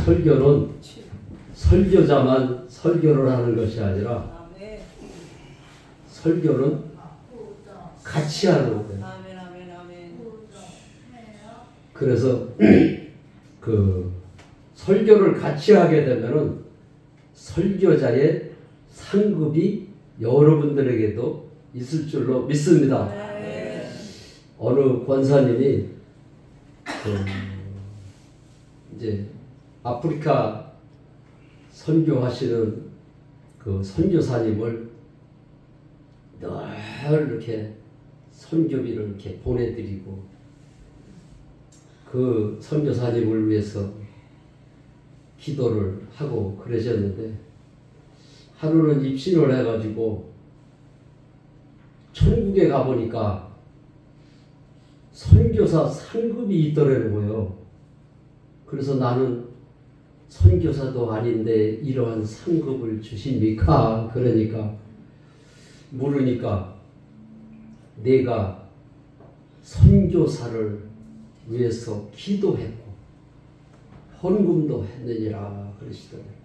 설교는 설교자만 설교를 하는 것이 아니라 설교는 같이 하는 거예요. 그래서 그 설교를 같이 하게 되면은 설교자의 상급이 여러분들에게도 있을 줄로 믿습니다. 어느 권사님이 이제 아프리카 선교하시는 그 선교사님을 늘 이렇게 선교비를 이렇게 보내드리고 그 선교사님을 위해서 기도를 하고 그러셨는데 하루는 입신을 해가지고 천국에 가보니까 선교사 상급이 있더라는 거예요. 그래서 나는 선교사도 아닌데 이러한 상급을 주십니까? 그러니까 물으니까 내가 선교사를 위해서 기도했고 헌금도 했느니라 그러시더라고요.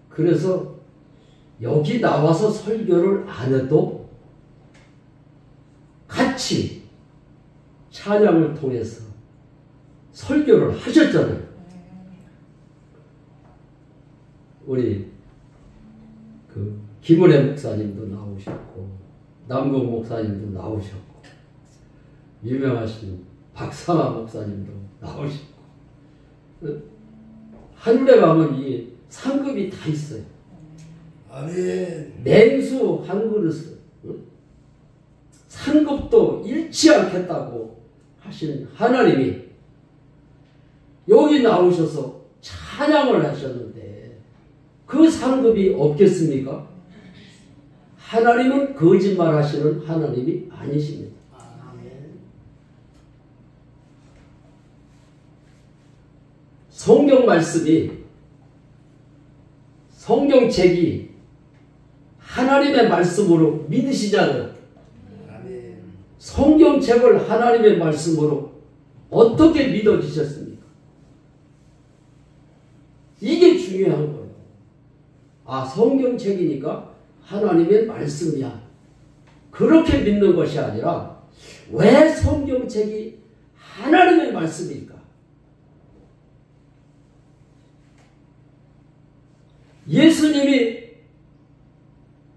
그래서 여기 나와서 설교를 안 해도 같이 찬양을 통해서 설교를 하셨잖아요. 우리 그 김은혜 목사님도 나오셨고 남궁 목사님도 나오셨고 유명하신 박상아 목사님도 나오셨고 하늘에 가면 이 상급이 다 있어요. 아멘. 냉수 한 그릇을 상급도 잃지 않겠다고 하신 하나님이 여기 나오셔서 찬양을 하셨는데 그 상급이 없겠습니까? 하나님은 거짓말 하시는 하나님이 아니십니다. 성경 말씀이 성경책이 하나님의 말씀으로 믿으시잖아요. 성경책을 하나님의 말씀으로 어떻게 믿어지셨습니까? 이게 중요한 거예요. 아, 성경책이니까 하나님의 말씀이야. 그렇게 믿는 것이 아니라 왜 성경책이 하나님의 말씀일까? 예수님이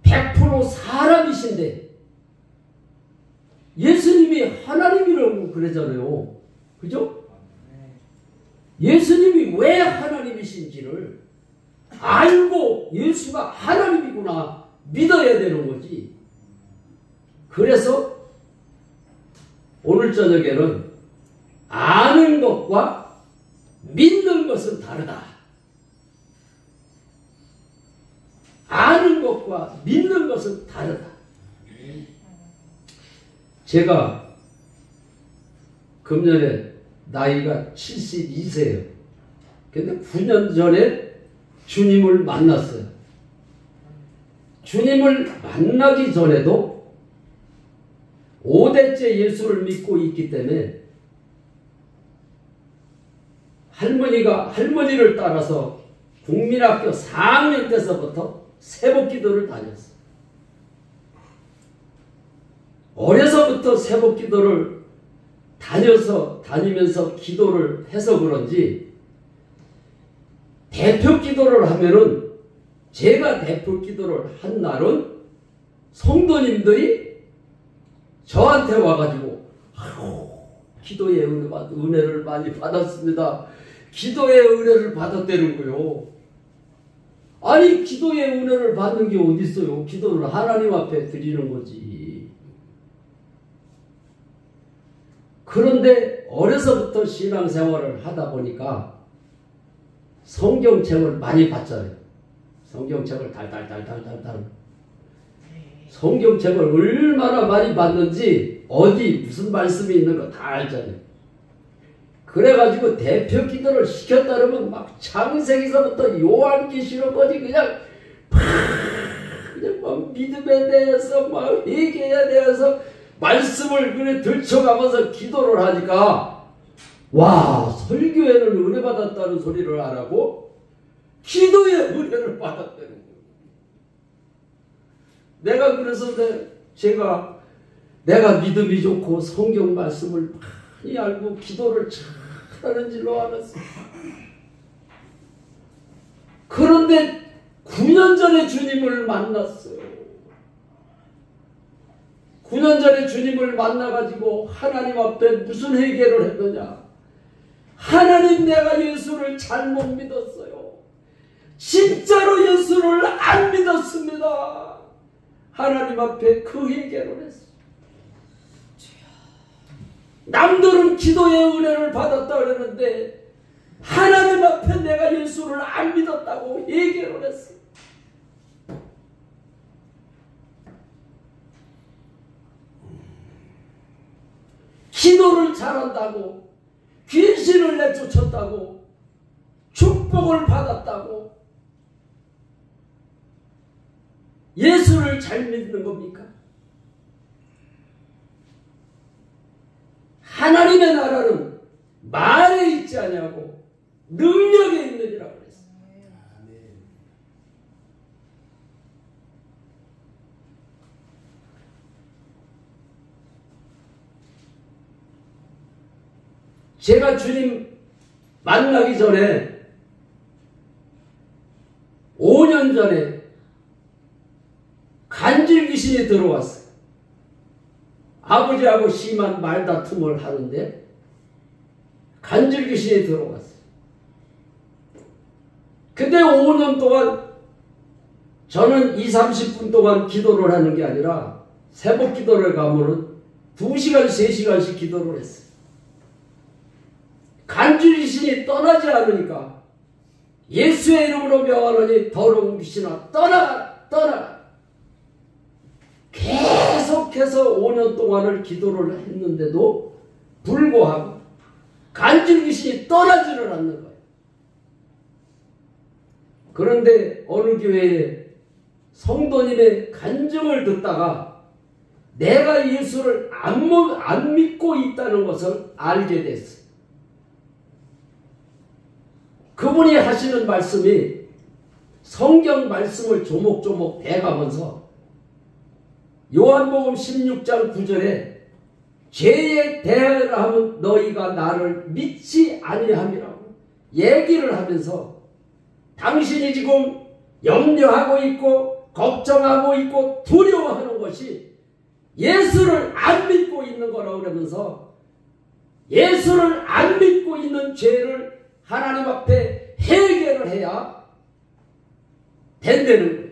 100% 사람이신데 예수님이 하나님이라고 그러잖아요. 그죠? 예수님이 왜 하나님이신지를 알고 예수가 하나님이구나 믿어야 되는 거지. 그래서 오늘 저녁에는 아는 것과 믿는 것은 다르다. 아는 것과 믿는 것은 다르다. 제가 금년에 나이가 72세예요. 근데 9년 전에 주님을 만났어요. 주님을 만나기 전에도 5대째 예수를 믿고 있기 때문에 할머니를 따라서 국민학교 4학년 때서부터 새벽기도를 다녔어요. 어려서부터 새벽기도를 다니면서 기도를 해서 그런지 대표기도를 하면은 제가 대표기도를 한 날은 성도님들이 저한테 와가지고 아이고 기도의 은혜를 많이 받았습니다. 기도의 은혜를 받았다는 거요. 아니 기도의 은혜를 받는 게 어디 있어요? 기도를 하나님 앞에 드리는 거지. 그런데 어려서부터 신앙생활을 하다 보니까 성경책을 많이 봤잖아요. 성경책을 달달달달달달. 성경책을 얼마나 많이 봤는지 어디 무슨 말씀이 있는 거 다 알잖아요. 그래가지고 대표 기도를 시켰다 그러면 막 창세기서부터 요한계시록까지 그냥 막 믿음에 대해서 막 회개에 대해서 말씀을 그래 들춰가면서 기도를 하니까 와, 설교에는 은혜 받았다는 소리를 안 하고 기도에 은혜를 받았다는 거예요. 내가 그래서 내가 믿음이 좋고 성경 말씀을 많이 알고 기도를 잘하는 줄로 알았어요. 그런데 9년 전에 주님을 만났어요. 9년 전에 주님을 만나가지고 하나님 앞에 무슨 회개를 했느냐. 하나님, 내가 예수를 잘못 믿었어요. 진짜로 예수를 안 믿었습니다. 하나님 앞에 그 회개를 했어요. 남들은 기도의 은혜를 받았다 그러는데 하나님 앞에 내가 예수를 안 믿었다고 회개를 했어요. 기도를 잘한다고, 귀신을 내쫓았다고, 축복을 받았다고 예수를 잘 믿는 겁니까? 하나님의 나라는 말에 있지 아니하고 능력에 있느니라 그랬어요. 제가 주님 만나기 전에 5년 전에 간질 귀신이 들어왔어요. 아버지하고 심한 말다툼을 하는데 간질 귀신이 들어왔어요. 근데 5년 동안 저는 20-30분 동안 기도를 하는 게 아니라 새벽 기도를 가면은 2시간, 3시간씩 기도를 했어요. 간질 귀신이 떠나지 않으니까 예수의 이름으로 명하노니 더러운 귀신아 떠나가. 계속해서 5년 동안을 기도를 했는데도 불구하고 간질 귀신이 떠나지를 않는 거예요. 그런데 어느 교회에 성도님의 간증을 듣다가 내가 예수를 안 믿고 있다는 것을 알게 됐어요. 그분이 하시는 말씀이 성경 말씀을 조목조목 대가면서 요한복음 16장 9절에 죄에 대하면 너희가 나를 믿지 아니함이라고 얘기를 하면서 당신이 지금 염려하고 있고 걱정하고 있고 두려워하는 것이 예수를 안 믿고 있는 거라고 그러면서 예수를 안 믿고 있는 죄를 하나님 앞에 해결을 해야 된다는 거예요.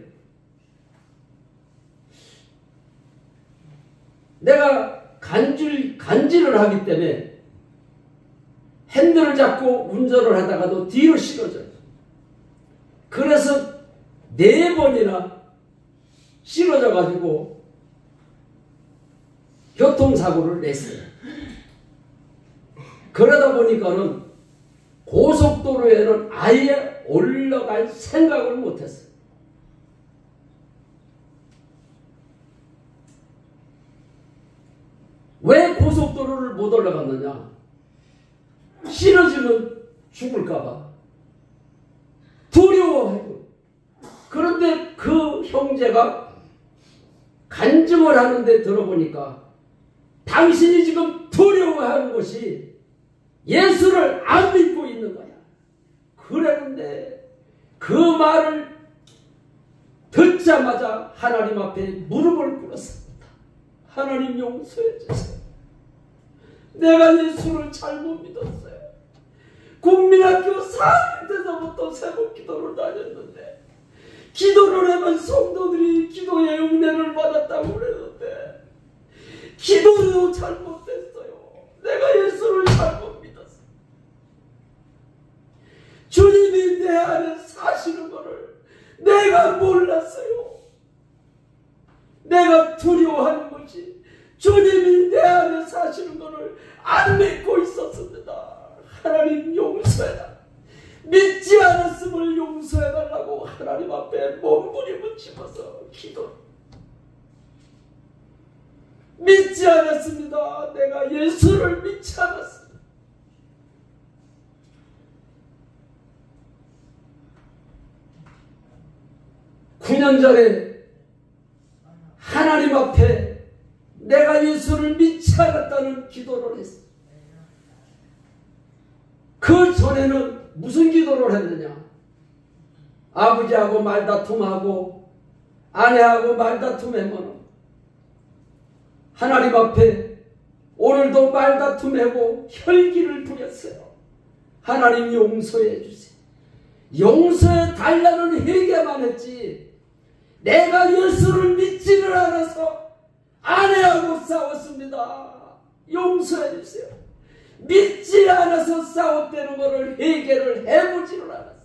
내가 간질을 하기 때문에 핸들을 잡고 운전을 하다가도 뒤로 실어져요. 그래서 4번이나 실어져 가지고 교통사고를 냈어요. 그러다 보니까는 고속도로에는 아예 올라갈 생각을 못했어요. 왜 고속도로를 못 올라갔느냐? 실어지면 죽을까봐 두려워해요. 그런데 그 형제가 간증을 하는데 들어보니까 당신이 지금 두려워하는 것이 예수를 안 믿고 있는 거야. 그랬는데 그 말을 듣자마자 하나님 앞에 무릎을 꿇었습니다. 하나님 용서해 주세요. 내가 예수를 잘못 믿었어요. 국민학교 4학년 때서부터 새벽 기도를 다녔는데 기도를 하면 성도들이 기도의 은혜를 받았다고 그랬는데 기도도 잘못했어요. 내가 예수를 잘못 믿었어요. 주님이 내 안에 사시는 것을 내가 몰랐어요. 내가 두려워하는 것이 주님이 내 안에 사시는 것을 안 믿고 있었습니다. 하나님 용서해라. 믿지 않았음을 용서해달라고 하나님 앞에 몸부림을 치면서 기도. 믿지 않았습니다. 내가 예수를 믿지 않았습니다. 9년 전에 하나님 앞에 내가 예수를 믿지 않았다는 기도를 했어. 그 전에는 무슨 기도를 했느냐? 아버지하고 말다툼하고 아내하고 말다툼하면 하나님 앞에 오늘도 말다툼하고 혈기를 부렸어요. 하나님 용서해 주세요. 용서해 달라는 회개만 했지 내가 예수를 믿지를 않아서 아내하고 싸웠습니다. 용서해 주세요. 믿지 않아서 싸웠다는 것을 회개를 해보지를 않았어요.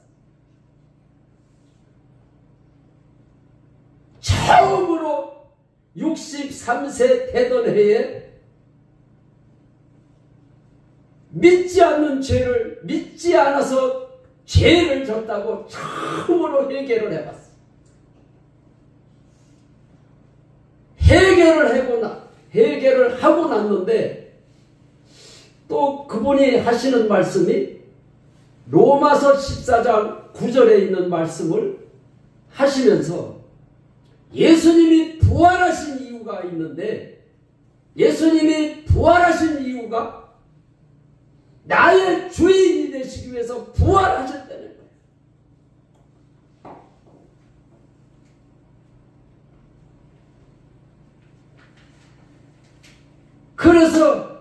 처음으로 63세 되던 해에 믿지 않는 죄를 믿지 않아서 죄를 졌다고 처음으로 회개를 해봤어요. 회개를 하고 났는데 또 그분이 하시는 말씀이 로마서 14장 9절에 있는 말씀을 하시면서 예수님이 부활하신 이유가 있는데 예수님이 부활하신 이유가 나의 주인이 되시기 위해서 부활하셨다는 거예요. 그래서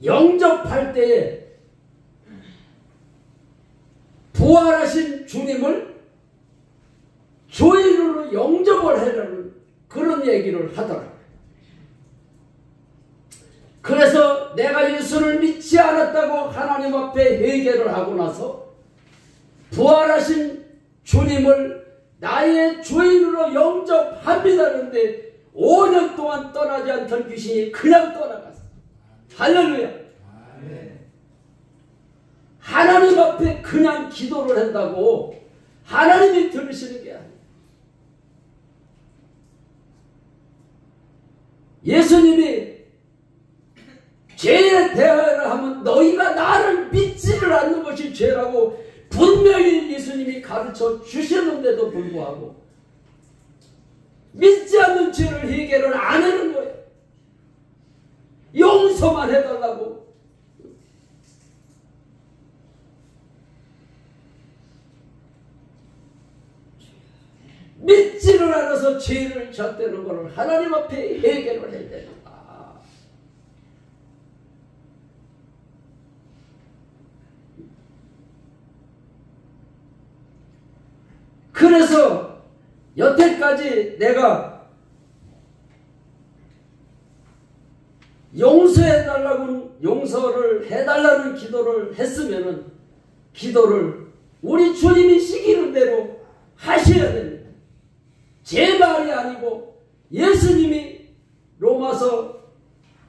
영접할 때에 부활하신 주님을 주인으로 영접을 해라는 그런 얘기를 하더라고요. 그래서 내가 예수를 믿지 않았다고 하나님 앞에 회개를 하고 나서 부활하신 주님을 나의 주인으로 영접합니다는데 5년 동안 떠나지 않던 귀신이 그냥 떠나갔어. 할렐루야. 하나님 앞에 그냥 기도를 한다고 하나님이 들으시는 게 아니에요. 예수님이 죄에 대하여 하면 너희가 나를 믿지를 않는 것이 죄라고 분명히 예수님이 가르쳐 주셨는데도 불구하고 믿지 않는 죄를 해결을 안 하는 거예요. 용서만 해달라고. 믿지를 않아서 죄를 졌다는 것을 하나님 앞에 해결을 해야 된다. 그래서 여태까지 내가 용서를 해달라는 기도를 했으면은 기도를 우리 주님이 시키는 대로 하셔야 됩니다. 제 말이 아니고 예수님이 로마서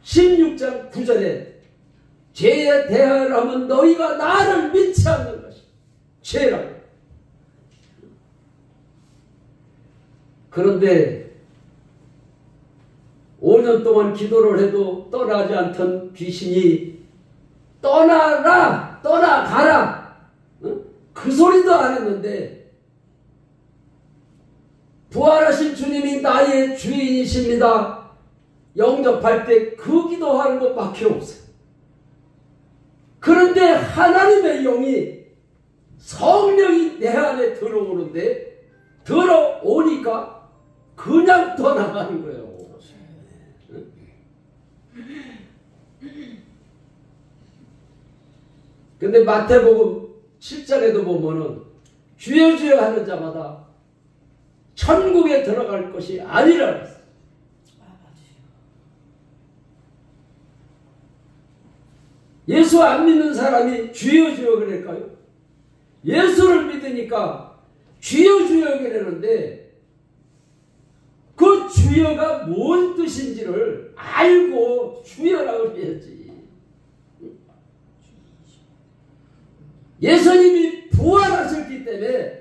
16장 9절에 죄에 대하여 하면 너희가 나를 믿지 않는 것이 죄라고. 그런데 5년 동안 기도를 해도 떠나지 않던 귀신이 떠나라, 떠나가라, 그 소리도 안 했는데 부활하신 주님이 나의 주인이십니다. 영접할 때 그 기도하는 것밖에 없어요. 그런데 하나님의 영이 성령이 내 안에 들어오는데 들어오니까 그냥 떠나가는 거예요. 근데 마태복음 7장에도 보면은 주여 주여 하는 자마다 천국에 들어갈 것이 아니라 그랬어요. 예수 안 믿는 사람이 주여 주여 그럴까요? 예수를 믿으니까 주여 주여 그러는데 그 주여가 뭔 뜻인지를 알고 주여라고 해야지. 예수님이 부활하셨기 때문에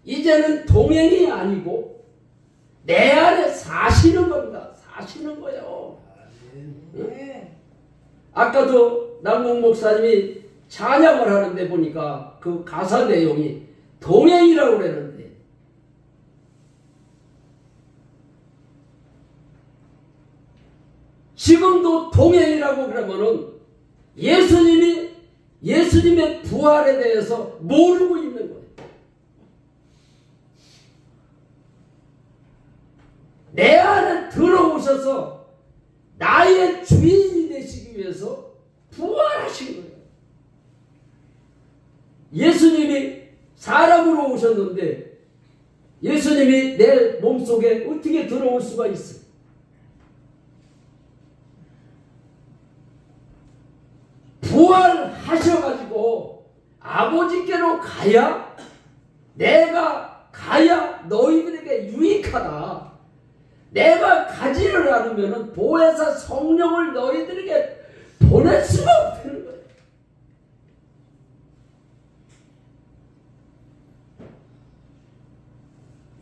이제는 동행이 아니고 내 안에 사시는 겁니다. 사시는 거예요. 아까도 남궁 목사님이 찬양을 하는데 보니까 그 가사 내용이 동행이라고 그러는데 지금도 동행이라고 그러면은 예수님의 부활에 대해서 모르고 있는 거예요. 내 안에 들어오셔서 나의 주인이 되시기 위해서 부활하신 거예요. 예수님이 사람으로 오셨는데 예수님이 내 몸속에 어떻게 들어올 수가 있어요? 부활하셔가지고 아버지께로 가야, 내가 가야 너희들에게 유익하다. 내가 가지를 않으면 보혜사 성령을 너희들에게 보낼 수가 없다는 거예요.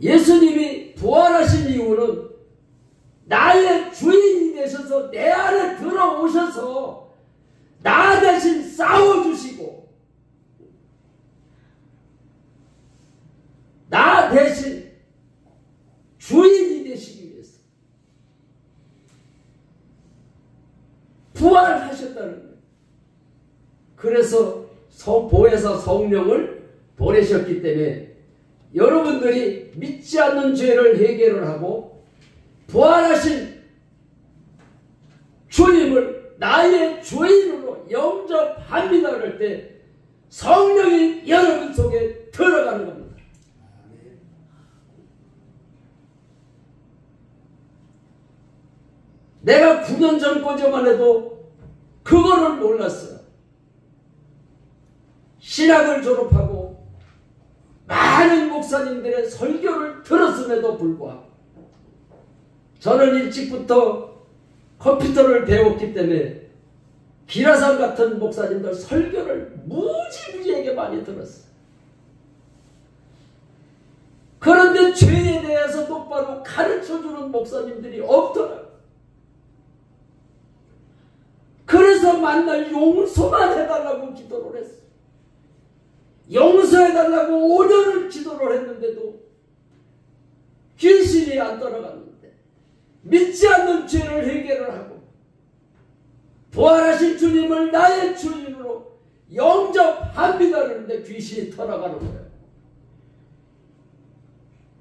예수님이 부활하신 이유는 나의 주인이 되셔서 내 안에 들어오셔서 나 대신 싸워주시고 나 대신 주인이 되시기 위해서 부활하셨다는 거예요. 그래서 보혜사 성령을 보내셨기 때문에 여러분들이 믿지 않는 죄를 해결을 하고 부활하신 주님을 나의 주인으로 영접합니다 그럴 때 성령이 여러분 속에 들어가는 겁니다. 내가 9년 전까지만 해도 그거를 몰랐어요. 신학을 졸업하고 많은 목사님들의 설교를 들었음에도 불구하고 저는 일찍부터 컴퓨터를 배웠기 때문에 기라상 같은 목사님들 설교를 무지무지하게 많이 들었어요. 그런데 죄에 대해서 똑바로 가르쳐주는 목사님들이 없더라고요. 그래서 만날 용서만 해달라고 기도를 했어요. 용서해달라고 5년을 기도를 했는데도 귀신이 안 떠나갔는데 믿지 않는 죄를 해결을 하고 부활하신 주님을 나의 주인으로 영접합니다 그런데 귀신이 떠나가는 거예요.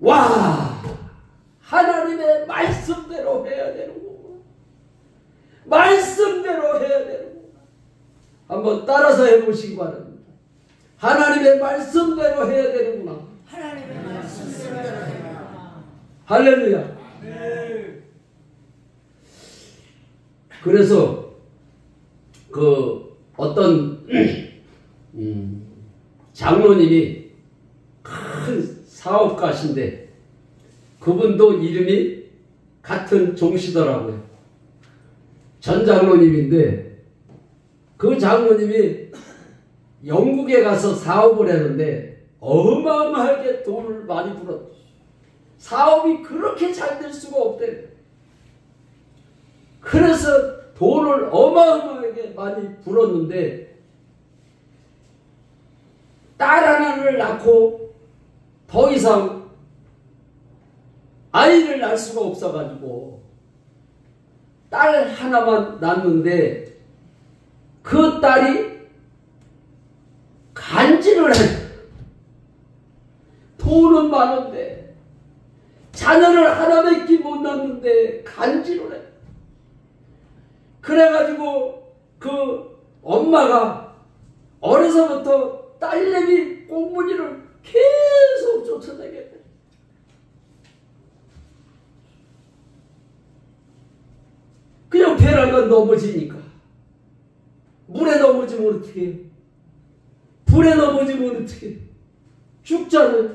와, 하나님의 말씀대로 해야 되는구나. 말씀대로 해야 되는구나. 한번 따라서 해보시기 바랍니다. 하나님의 말씀대로 해야 되는구나. 하나님의 말씀대로 해야 되는구나. 할렐루야. 네. 그래서 어떤 장로님이 큰 사업가신데 그분도 이름이 같은 종시더라고요. 전 장로님인데 그 장로님이 영국에 가서 사업을 했는데 어마어마하게 돈을 많이 벌었어요. 사업이 그렇게 잘 될 수가 없대요. 그래서 돈을 어마어마하게 많이 벌었는데 딸 하나를 낳고 더 이상 아이를 낳을 수가 없어가지고 딸 하나만 낳는데 그 딸이 간질을 해. 돈은 많은데 자녀를 하나밖에 못 낳는데 간질을 해. 그래가지고 그 엄마가 어려서부터 딸내미 꽁무니를 계속 쫓아다녔대. 그냥 배라가 넘어지니까. 물에 넘어지면 어떻게 해요? 불에 넘어지면 어떻게 해요? 죽잖아요.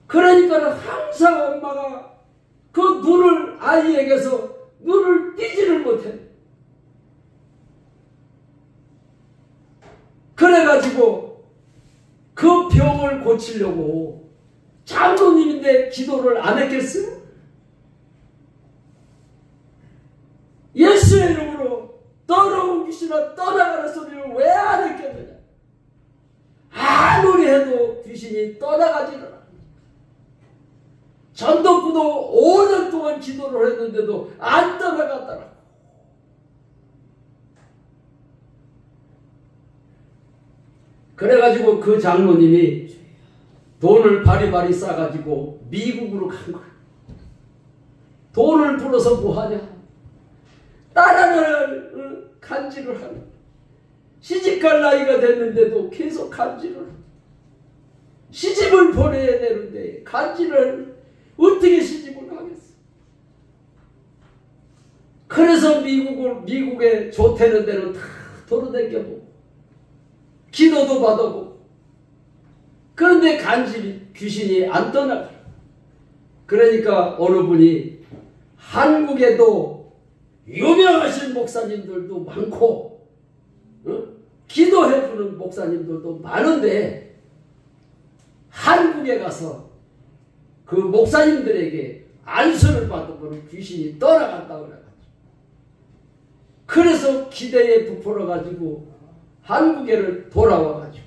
그러니까 항상 엄마가 그 눈을 아이에게서 눈을 띄지를 못해. 그래가지고 그 병을 고치려고 장로님인데 기도를 안 했겠어요? 예수의 이름으로 더러운 귀신아 떠나가는 소리를 왜 안 했겠느냐? 아무리 해도 귀신이 떠나가지를 않아. 전덕구도 5년 동안 기도를 했는데도 안 떠나갔더라. 그래가지고 그 장로님이 돈을 바리바리 싸가지고 미국으로 간 거야. 돈을 불어서 뭐하냐? 딸 하나를 간질을 하는. 시집갈 나이가 됐는데도 계속 간질을 하는. 시집을 보내야 되는데 간질을 어떻게 시집을 가겠어? 그래서 미국에 좋다는 데는 다 돌아다녀보고 기도도 받아보고 그런데 간질이 귀신이 안 떠나가. 그러니까 어느 분이 한국에도 유명하신 목사님들도 많고 기도해주는 목사님들도 많은데 한국에 가서 그 목사님들에게 안수를 받으면 귀신이 떠나간다고 그래가지고 그래서 기대에 부풀어가지고 한국에를 돌아와가지고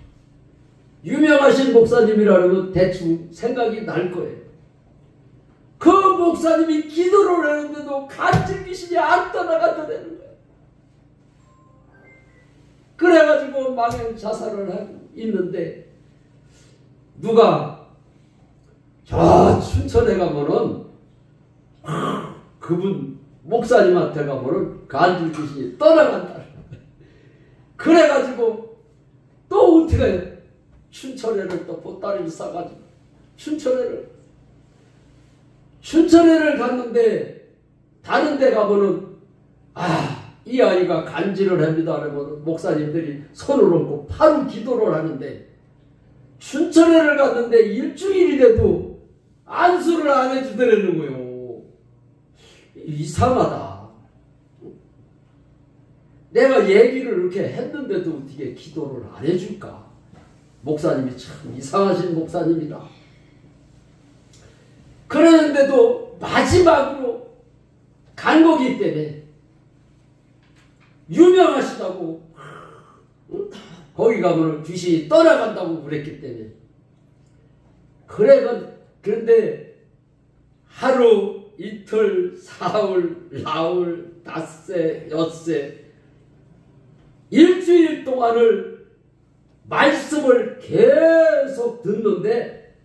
유명하신 목사님이라면 대충 생각이 날 거예요. 그 목사님이 기도를 했는데도 간질 귀신이 안 떠나가더라는 거예요. 그래가지고 망행 자살을 하고 있는데 누가 저 춘천에 가면은 그분 목사님한테 가면은 간질 귀신이 떠나간다. 그래가지고 또 어떻게 해요? 춘천에를 또 보따리를 싸가지고 춘천에를 갔는데 다른 데 가면은 이 아이가 간질을 합니다 하면 목사님들이 손을 얹고 바로 기도를 하는데 춘천에를 갔는데 일주일이 돼도 안수를 안 해주더라는 거예요. 이상하다. 내가 얘기를 이렇게 했는데도 어떻게 기도를 안 해줄까? 목사님이 참 이상하신 목사님이다. 그러는데도 마지막으로 간 거기 때문에 유명하시다고 거기 가면 귀신이 떠나간다고 그랬기 때문에 그런데 하루 이틀 사흘 나흘 닷새 엿새 일주일 동안을 말씀을 계속 듣는데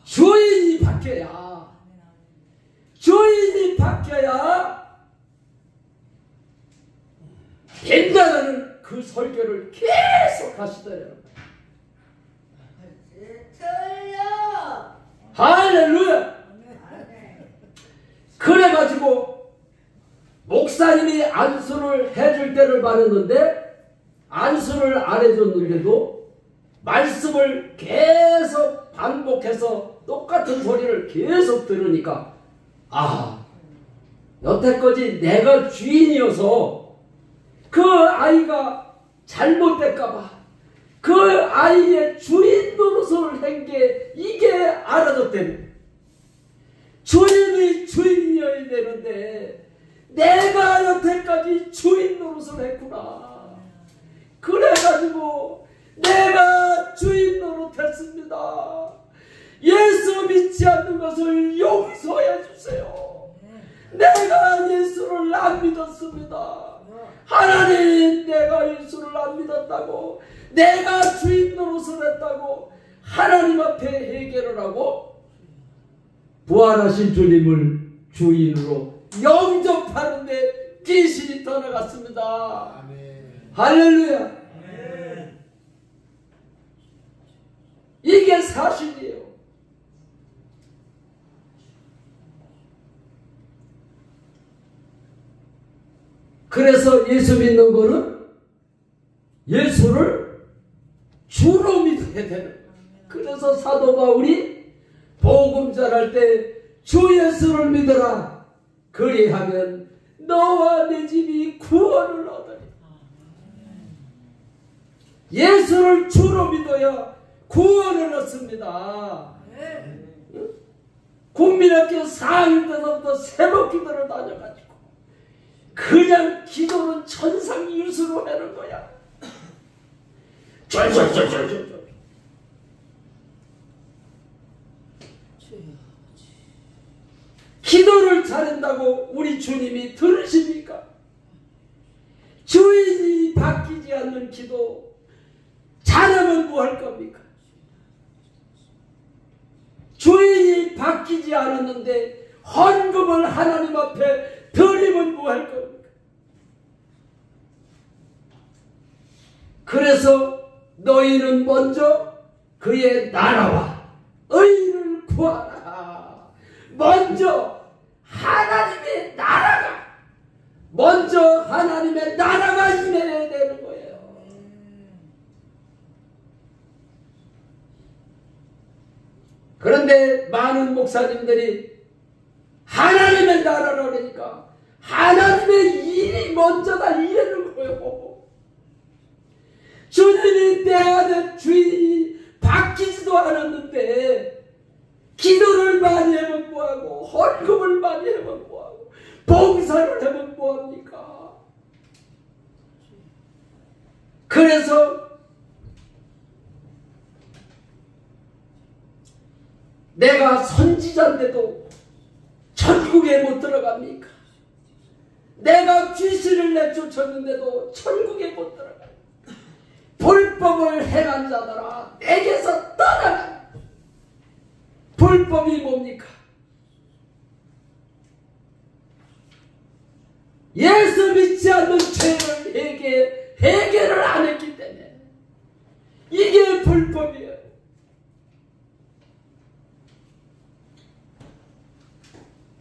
주인이 바뀌어야 된다는 그 설교를 계속 하시더래요. 할렐루야. 그래가지고 목사님이 안수를 해줄 때를 말했는데 안수를 안 해줬는데도 말씀을 계속 반복해서 똑같은 소리를 계속 들으니까 여태까지 내가 주인이어서 그 아이가 잘못될까봐 그 아이의 주인 노릇을 한 게 이게 알아졌대요. 주인이 주인이어야 되는데 내가 여태까지 주인 노릇을 했구나. 그래가지고 내가 주인 노릇했습니다. 예수 믿지 않는 것을 용서해 주세요. 내가 예수를 안 믿었습니다. 하나님, 내가 예수를 안 믿었다고, 내가 주인 노릇을 했다고 하나님 앞에 회개를 하고 부활하신 주님을 주인으로 영접하는데 귀신이 떠나갔습니다. 아멘. 할렐루야. 아멘. 이게 사실이에요. 그래서 예수 믿는 거는 예수를 주로 믿어야 되는 거예요. 그래서 사도 바울이 복음 전할 때 주 예수를 믿어라. 그리하면 너와 내 집이 구원을 얻으리. 예수를 주로 믿어야 구원을 얻습니다. 국민학교 4일 때부터 새벽 기도를 다녀가지고 그냥 기도는 천상유수로 하는 거야. 쫄쫄쫄쫄쫄. 기도를 잘한다고 우리 주님이 들으십니까? 주인이 바뀌지 않는 기도 잘하면 뭐 할 겁니까? 주인이 바뀌지 않았는데 헌금을 하나님 앞에 드리면 뭐 할 겁니까? 그래서 너희는 먼저 그의 나라와 의를 구하라. 먼저 하나님의 나라가 임해야 되는 거예요. 그런데 많은 목사님들이 하나님의 나라라 그러니까 하나님의 일이 먼저다 이러는 거예요. 주님이 내 안에 주인이 바뀌지도 않았는데 기도를 많이 하면 뭐하고 헌금을 많이 하면 뭐하고 봉사를 하면 뭐합니까? 그래서 내가 선지자인데도 천국에 못 들어갑니까? 내가 귀신을 내쫓았는데도 천국에 못 들어갑니까? 불법을 행한 자들아 내게서 떠나라. 불법이 뭡니까? 예수 믿지 않는 죄를 해결을 안 했기 때문에 이게 불법이에요.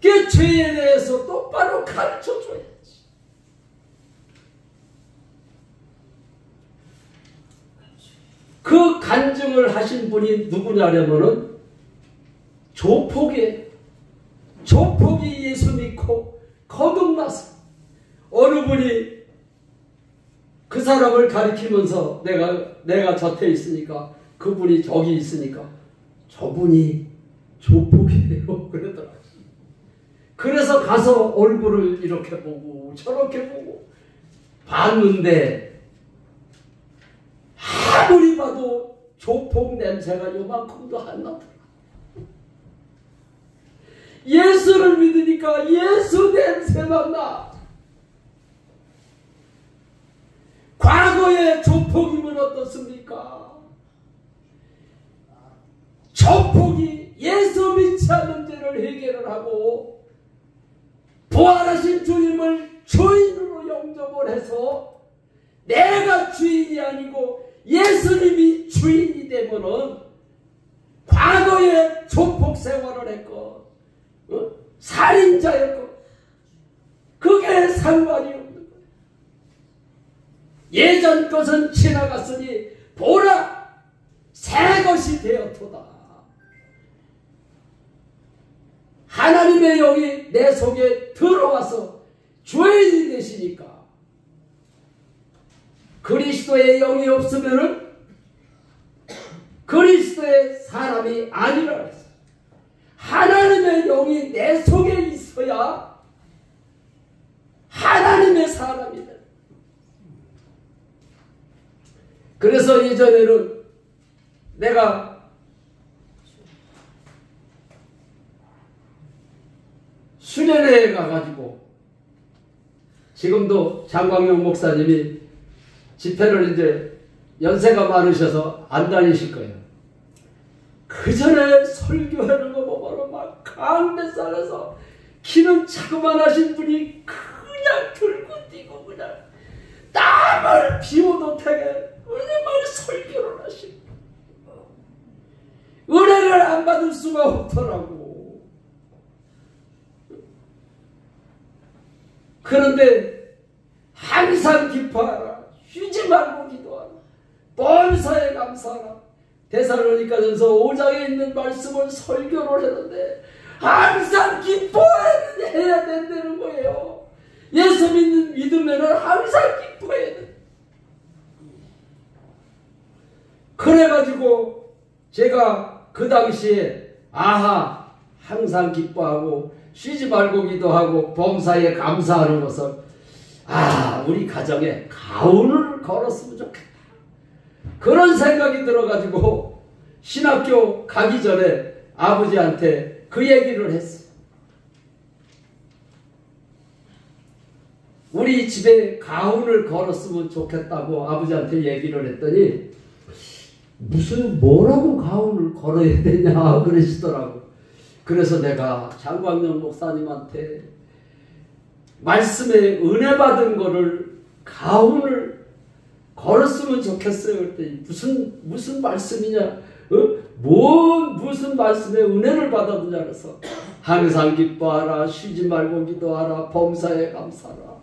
그 죄에 대해서 똑바로 가르쳐줘야지. 그 간증을 하신 분이 누구냐면은 조폭이에요. 조폭이 예수 믿고 거듭나서 어느 분이 그 사람을 가리키면서 내가 곁에 있으니까 그분이 저기 있으니까 저분이 조폭이에요 그러더라고요. 그래서 가서 얼굴을 이렇게 보고 저렇게 보고 봤는데 아무리 봐도 조폭 냄새가 요만큼도 안 나더라. 예수를 믿으니까 예수 냄새만 나. 과거에 조폭이면 어떻습니까? 조폭이 예수 믿지 않는 죄를 해결을 하고 부활하신 주님을 주인으로 영접을 해서 내가 주인이 아니고 예수님이 주인이 되면은 과거에 조폭 생활을 했고 살인자였고 그게 상관이 없는 거예요. 예전 것은 지나갔으니 보라 새 것이 되었도다. 하나님의 영이 내 속에 들어와서 주인이 되시니까 그리스도의 영이 없으면은 그리스도의 사람이 아니라 그랬어요. 하나님의 영이 내 속에 있어야 하나님의 사람이다. 그래서 예전에는 내가 수련회에 가가지고 지금도 장광영 목사님이 집회를 이제 연세가 많으셔서 안 다니실 거예요. 그 전에 설교하는 거 보면 막 강뱃살에서 키는 자그만 하신 분이 그냥 들고 뛰고 그냥 땀을 비워도 되게 은혜만 설교를 하시고 은혜를 안 받을 수가 없더라고. 그런데 항상 기뻐하라. 쉬지 말고 기도하라. 범사에 감사하라. 데살로니가전서 5장에 있는 말씀을 설교를 했는데 항상 기뻐해야 된다는 거예요. 예수 믿으면 항상 기뻐해야 돼. 그래가지고 제가 그 당시에 항상 기뻐하고 쉬지 말고 기도하고 범사에 감사하는 것을 우리 가정에 가훈을 걸었으면 좋겠다. 그런 생각이 들어가지고 신학교 가기 전에 아버지한테 그 얘기를 했어. 우리 집에 가훈을 걸었으면 좋겠다고 아버지한테 얘기를 했더니 뭐라고 가훈을 걸어야 되냐 그러시더라고. 그래서 내가 장광영 목사님한테 말씀에 은혜 받은 거를 가훈을 걸었으면 좋겠어요. 그랬더니 무슨 말씀이냐? 무슨 말씀에 은혜를 받았느냐 그래서 항상 기뻐하라, 쉬지 말고 기도하라, 범사에 감사하라.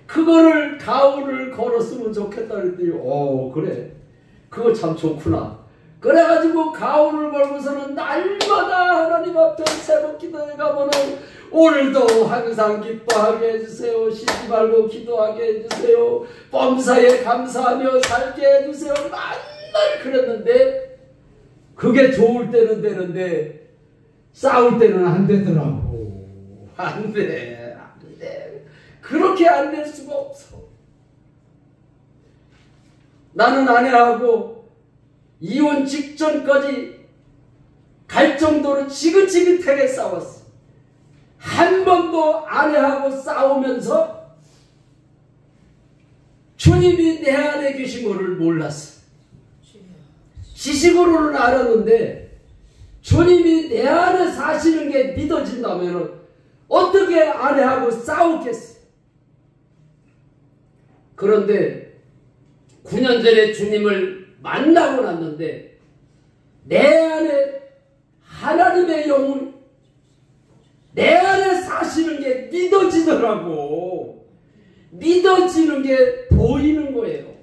그거를 가훈을 걸었으면 좋겠다 그랬더니 그래. 그거 참 좋구나. 그래가지고 가훈을 걸고서는 날마다 하나님 앞에 새벽 기도에 가보는 오늘도 항상 기뻐하게 해주세요. 쉬지 말고 기도하게 해주세요. 범사에 감사하며 살게 해주세요. 맨날 그랬는데 그게 좋을 때는 되는데 싸울 때는 안 되더라고. 안 돼. 그렇게 안 될 수가 없어. 나는 아내하고 이혼 직전까지 갈 정도로 지긋지긋하게 싸웠어. 한 번도 아내하고 싸우면서 주님이 내 안에 계신 것을 몰랐어. 지식으로는 알았는데 주님이 내 안에 사시는 게 믿어진다면 어떻게 아내하고 싸웠겠어. 그런데 9년 전에 주님을 만나고 났는데 내 안에 하나님의 영을 내 안에 사시는 게 믿어지더라고. 믿어지는 게 보이는 거예요.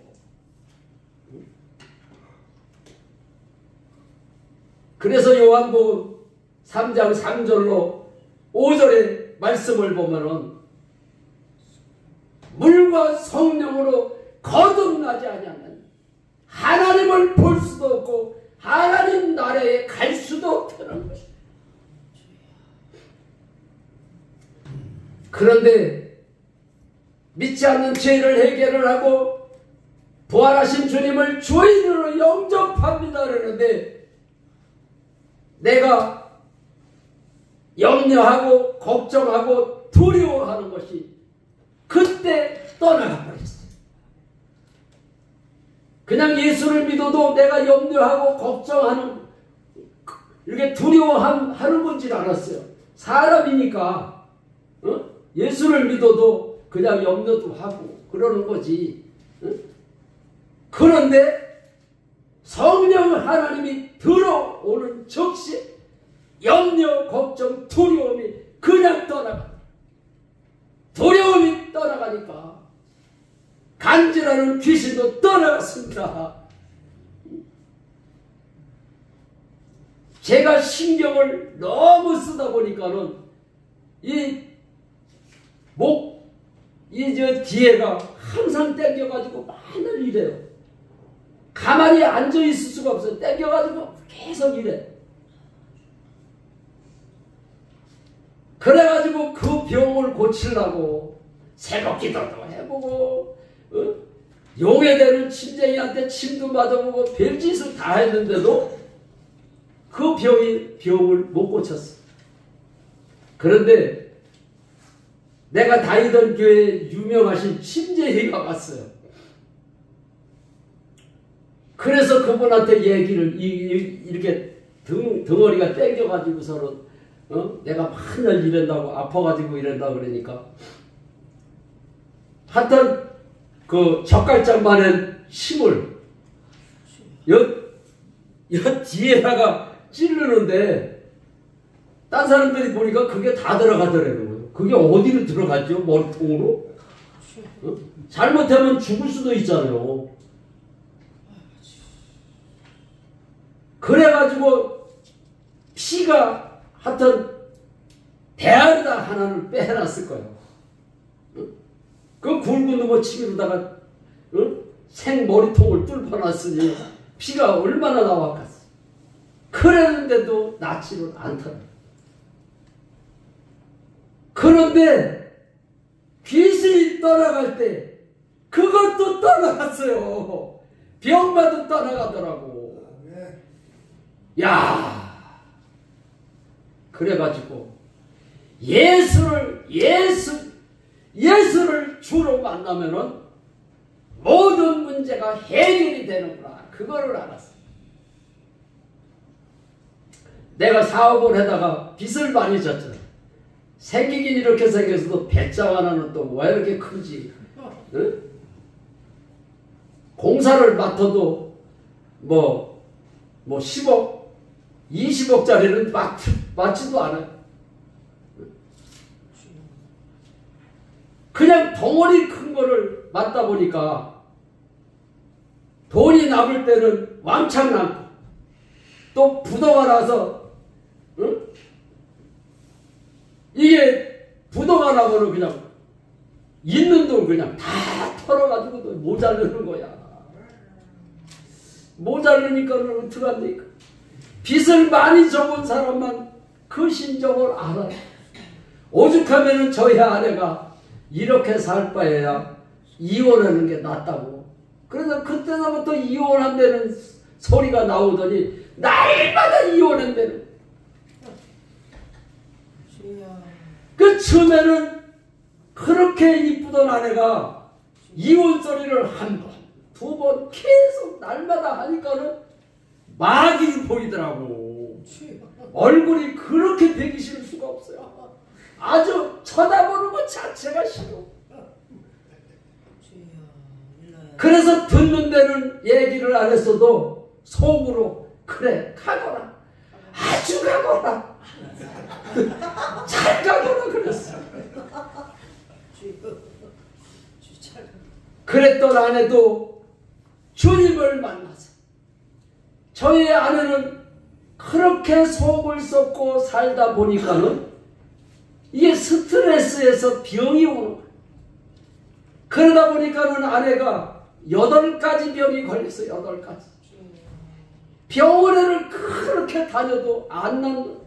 그래서 요한복음 3장 3절로 5절의 말씀을 보면은 물과 성령으로 거듭나지 아니하면 하나님을 볼 수도 없고 하나님 나라에 갈 수도 없다는 것입니다. 그런데 믿지 않는 죄를 해결을 하고 부활하신 주님을 주인으로 영접합니다 그러는데 내가 염려하고 걱정하고 두려워하는 것이 그때 떠나가 버렸어요. 그냥 예수를 믿어도 내가 염려하고 걱정하는 이렇게 두려워하는 건지 알았어요. 사람이니까 예수를 믿어도 그냥 염려도 하고 그러는 거지. 그런데 성령 하나님이 들어오는 즉시 염려, 걱정, 두려움이 그냥 떠나가. 두려움이 떠나가니까 간지라는 귀신도 떠나갔습니다. 제가 신경을 너무 쓰다 보니까는 저 뒤에가 항상 땡겨가지고 맨날 이래요. 가만히 앉아있을 수가 없어요. 땡겨가지고 계속 이래. 그래가지고 그 병을 고치려고 새벽 기도도 해보고 용해되는 침쟁이한테 침도 맞아보고 별짓을 다 했는데도 그 병을 못 고쳤어. 그런데 내가 다니던 교회에 유명하신 침쟁이가 왔어요. 그래서 그분한테 얘기를 이렇게 덩어리가 땡겨가지고서는 내가 맨날 이런다고 아파가지고 이런다 그러니까 하여튼 그 젓갈장만한 힘을 여 뒤에다가 찌르는데 딴 사람들이 보니까 그게 다 들어가더라고요. 그게 어디로 들어갔죠? 머리통으로? 잘못하면 죽을 수도 있잖아요. 그래가지고 피가 하여튼 대야에다 하나를 빼놨을 거예요. 그 굵은 놈의 치기로다가 생머리통을 뚫어놨으니 피가 얼마나 나왔겠어. 그랬는데도 낫지를 않더라. 그런데 귀신이 떠나갈 때 그것도 떠나갔어요. 병마도 떠나가더라고. 야, 그래가지고 예수를 주로 만나면은 모든 문제가 해결이 되는구나. 그거를 알았어. 내가 사업을 하다가 빚을 많이 졌잖아. 생기긴 이렇게 생겨서도 배짱 하나는 또 왜 이렇게 크지? 응? 공사를 맡아도 뭐 10억, 20억짜리는 맞지도 않아요. 그냥 덩어리 큰 거를 맡다 보니까 돈이 남을 때는 왕창 남고 또 부도가 나서 응? 이게 부도가 나면은 그냥 있는 돈 그냥 다 털어가지고 모자르는 거야. 모자르니까는 어떡합니까? 빚을 많이 져본 사람만 그 심정을 알아요. 오죽하면은 저희 아내가 이렇게 살 바에야 이혼하는 게 낫다고. 그래서 그때서부터 이혼한다는 소리가 나오더니 날마다 이혼한다는. 그 처음에는 그렇게 이쁘던 아내가 이혼 소리를 한 번, 두 번 계속 날마다 하니까는 막이 보이더라고. 얼굴이 그렇게 되기 싫을 수가 없어요. 아주 쳐다보는 것 자체가 싫어. 그래서 듣는 데는 얘기를 안 했어도 속으로 그래 가거라, 아주 가거라, 잘 가거라 그랬어. 그랬던 아내도 주님을 만나서 저희 아내는 그렇게 속을 썩고 살다 보니까는 이게 스트레스에서 병이 오는 거예요. 그러다 보니까는 아내가 8가지 병이 걸렸어요. 8가지. 병원에를 그렇게 다녀도 안 낫는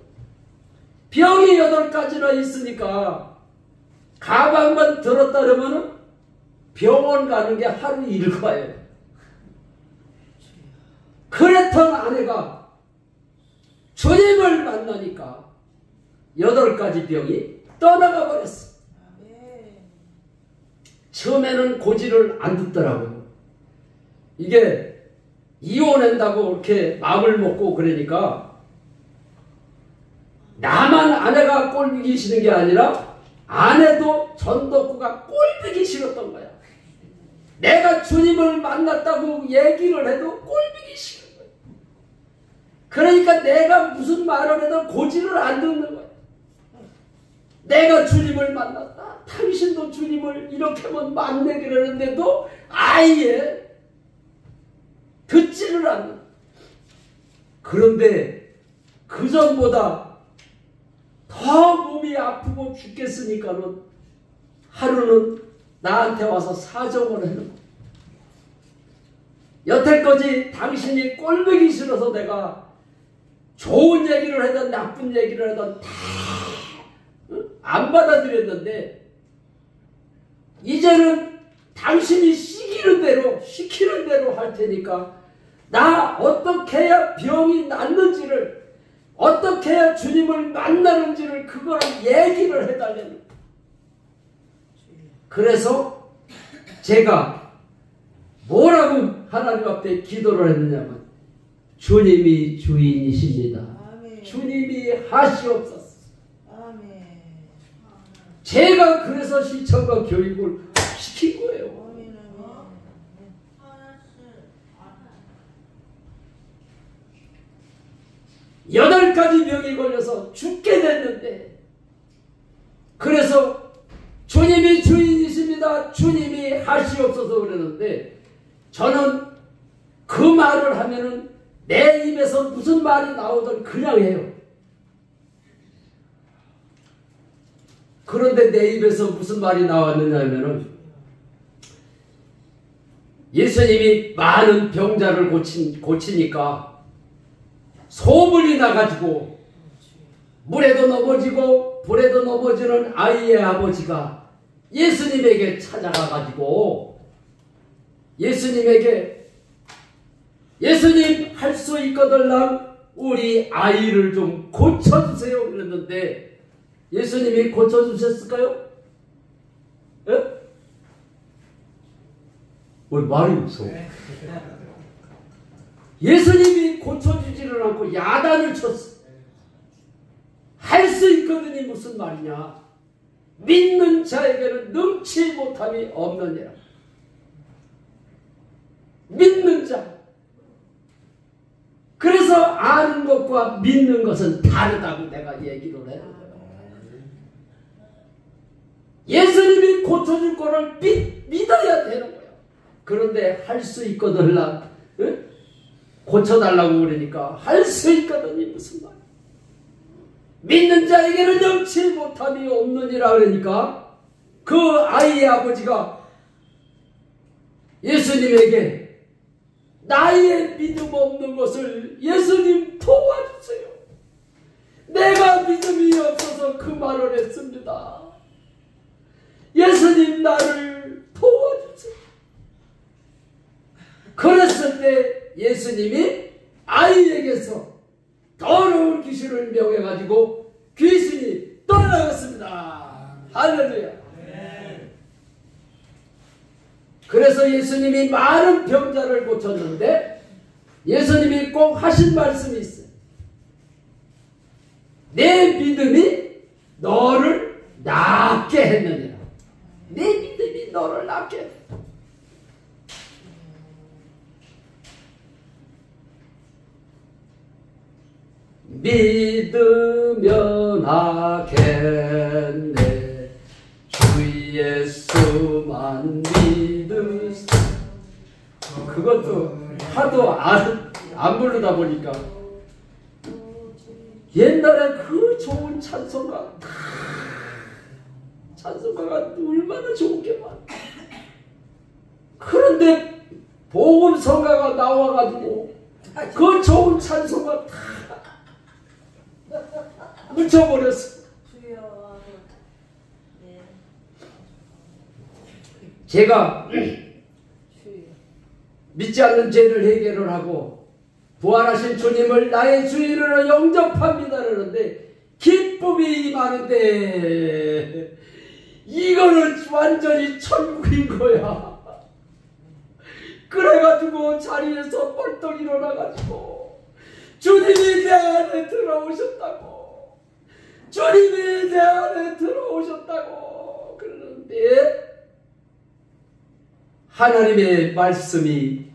병이 8가지나 있으니까 가방만 들었다 그러면 병원 가는 게 하루 일과예요. 그랬던 아내가 주님을 만나니까 8가지 병이 떠나가 버렸어. 처음에는 고지를 안 듣더라고요. 이게 이혼한다고 이렇게 마음을 먹고 그러니까 나만 아내가 꼴보기 싫은 게 아니라 아내도 전덕구가 꼴보기 싫었던 거야. 내가 주님을 만났다고 얘기를 해도 꼴보기 싫은 거야. 그러니까 내가 무슨 말을 해도 고지를 안 듣는 거야. 내가 주님을 만났다. 당신도 주님을 이렇게만 만나게 그러는데도 아예 듣지를 않는. 그런데 그전보다 더 몸이 아프고 죽겠으니까는 하루는 나한테 와서 사정을 하는 거야. 여태까지 당신이 꼴보기 싫어서 내가 좋은 얘기를 하든 나쁜 얘기를 하든 다 안 받아들였는데 이제는 당신이 시키는 대로 할 테니까 나 어떻게 해야 병이 낫는지를, 어떻게 해야 주님을 만나는지를 그거를 얘기를 해달라는. 그래서 제가 뭐라고 하나님 앞에 기도를 했느냐면 주님이 주인이십니다. 아멘. 주님이 하시옵소서. 제가 그래서 시청과 교육을 시킨 거예요. 8가지 병이 걸려서 죽게 됐는데, 그래서 주님이 주인이십니다. 주님이 하시옵소서 그러는데, 저는 그 말을 하면은 내 입에서 무슨 말이 나오든 그냥 해요. 그런데 내 입에서 무슨 말이 나왔느냐 하면은 예수님이 많은 병자를 고치니까 소문이 나가지고 물에도 넘어지고 불에도 넘어지는 아이의 아버지가 예수님에게 찾아가가지고 예수님에게 예수님 할 수 있거들랑 우리 아이를 좀 고쳐주세요 그랬는데 예수님이 고쳐주셨을까요? 에? 왜 말이 없어? 예수님이 고쳐주지를 않고 야단을 쳤어. 할 수 있거든이 무슨 말이냐? 믿는 자에게는 능치 못함이 없느니라. 믿는 자. 그래서 아는 것과 믿는 것은 다르다고 내가 얘기를 해요. 예수님이 고쳐줄 거를 믿어야 되는 거예요. 그런데 할 수 있거든, 응? 고쳐달라고 그러니까 할 수 있거든이 무슨 말? 믿는 자에게는 능치 못함이 없느니라 그러니까 그 아이의 아버지가 예수님에게 나의 믿음 없는 것을 예수님 도와주세요. 내가 믿음이 없어서 그 말을 했습니다. 예수님 나를 도와주세요. 그랬을 때 예수님이 아이에게서 더러운 귀신을 명해가지고 귀신이 떠나갔습니다. 할렐루야. 그래서 예수님이 많은 병자를 고쳤는데 예수님이 꼭 하신 말씀이 있어요. 내 믿음이 너를 낫게 했느니라. 내 믿음이 너를 낫게 했느니라. 믿으면 하겠네 주 예수만 믿으소. 그것도 하도 안 부르다 보니까 옛날에 그 좋은 찬송가 찬송가가 얼마나 좋은 게 많아. 그런데 복음성가가 나와가지고 그 좋은 찬송가 다 묻혀버렸어. 제가 믿지 않는 죄를 해결을 하고 부활하신 주님을 나의 주인으로 영접합니다 그러는데 기쁨이 임하는데 이거는 완전히 천국인 거야. 그래가지고 자리에서 벌떡 일어나가지고 주님이 내 안에 들어오셨다고, 주님이 내 안에 들어오셨다고 그러는데 하나님의 말씀이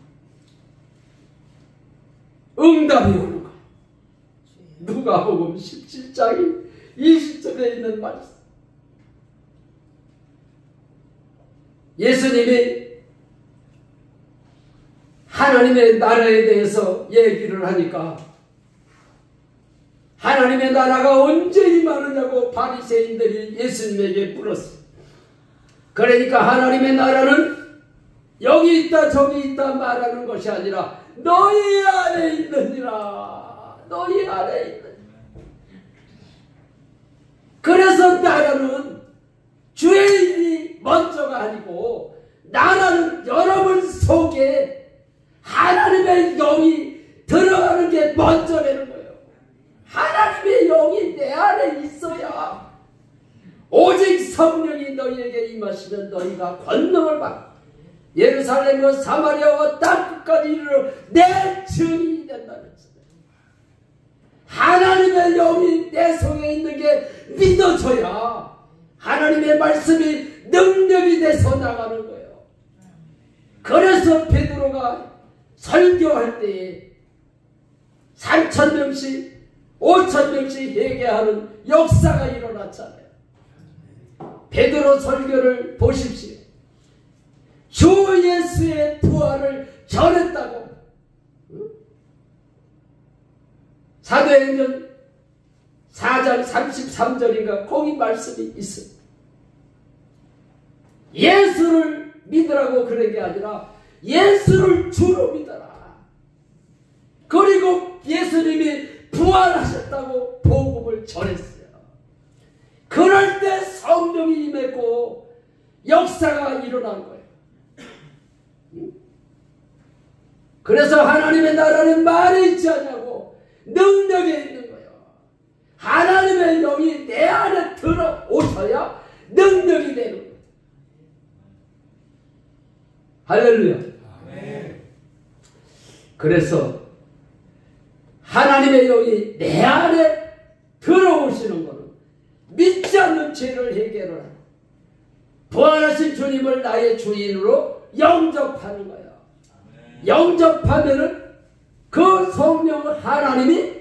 응답이 오는 거예요. 누가복음 17장 20절에 있는 말씀. 예수님이 하나님의 나라에 대해서 얘기를 하니까 하나님의 나라가 언제 임하느냐고 바리새인들이 예수님에게 물었어요. 그러니까 하나님의 나라는 여기 있다 저기 있다 말하는 것이 아니라 너희 안에 있느니라. 너희 안에 있느니라. 그래서 나라는 주인이 먼저가 아니고 나라는 여러분 속에 하나님의 영이 들어가는 게 먼저 되는 거예요. 하나님의 영이 내 안에 있어야 오직 성령이 너희에게 임하시면 너희가 권능을 받고 예루살렘과 사마리아와 땅 끝까지 이르러 내 증인이 된다는 거예요. 하나님의 영이 내 속에 있는 게 믿어져야 하나님의 말씀이 능력이 돼서 나가는 거예요. 그래서 베드로가 설교할 때에 3,000명씩 5,000명씩 회개하는 역사가 일어났잖아요. 베드로 설교를 보십시오. 주 예수의 부활을 전했다고. 사도행전 4장 33절인가 거기 말씀이 있습니다. 예수를 믿으라고 그런 게 아니라 예수를 주로 믿어라. 그리고 예수님이 부활하셨다고 복음을 전했어요. 그럴 때 성령이 임했고 역사가 일어난 거예요. 그래서 하나님의 나라는 말에 있지 않냐고 능력에 있는 거예요. 하나님의 영이 내 안에 들어오셔야 능력이 되는 거예요. 할렐루야. 그래서 하나님의 영이 내 안에 들어오시는 것은 믿지 않는 죄를 해결을 하고 부활하신 주님을 나의 주인으로 영접하는 거야. 영접하면은 그 성령 하나님이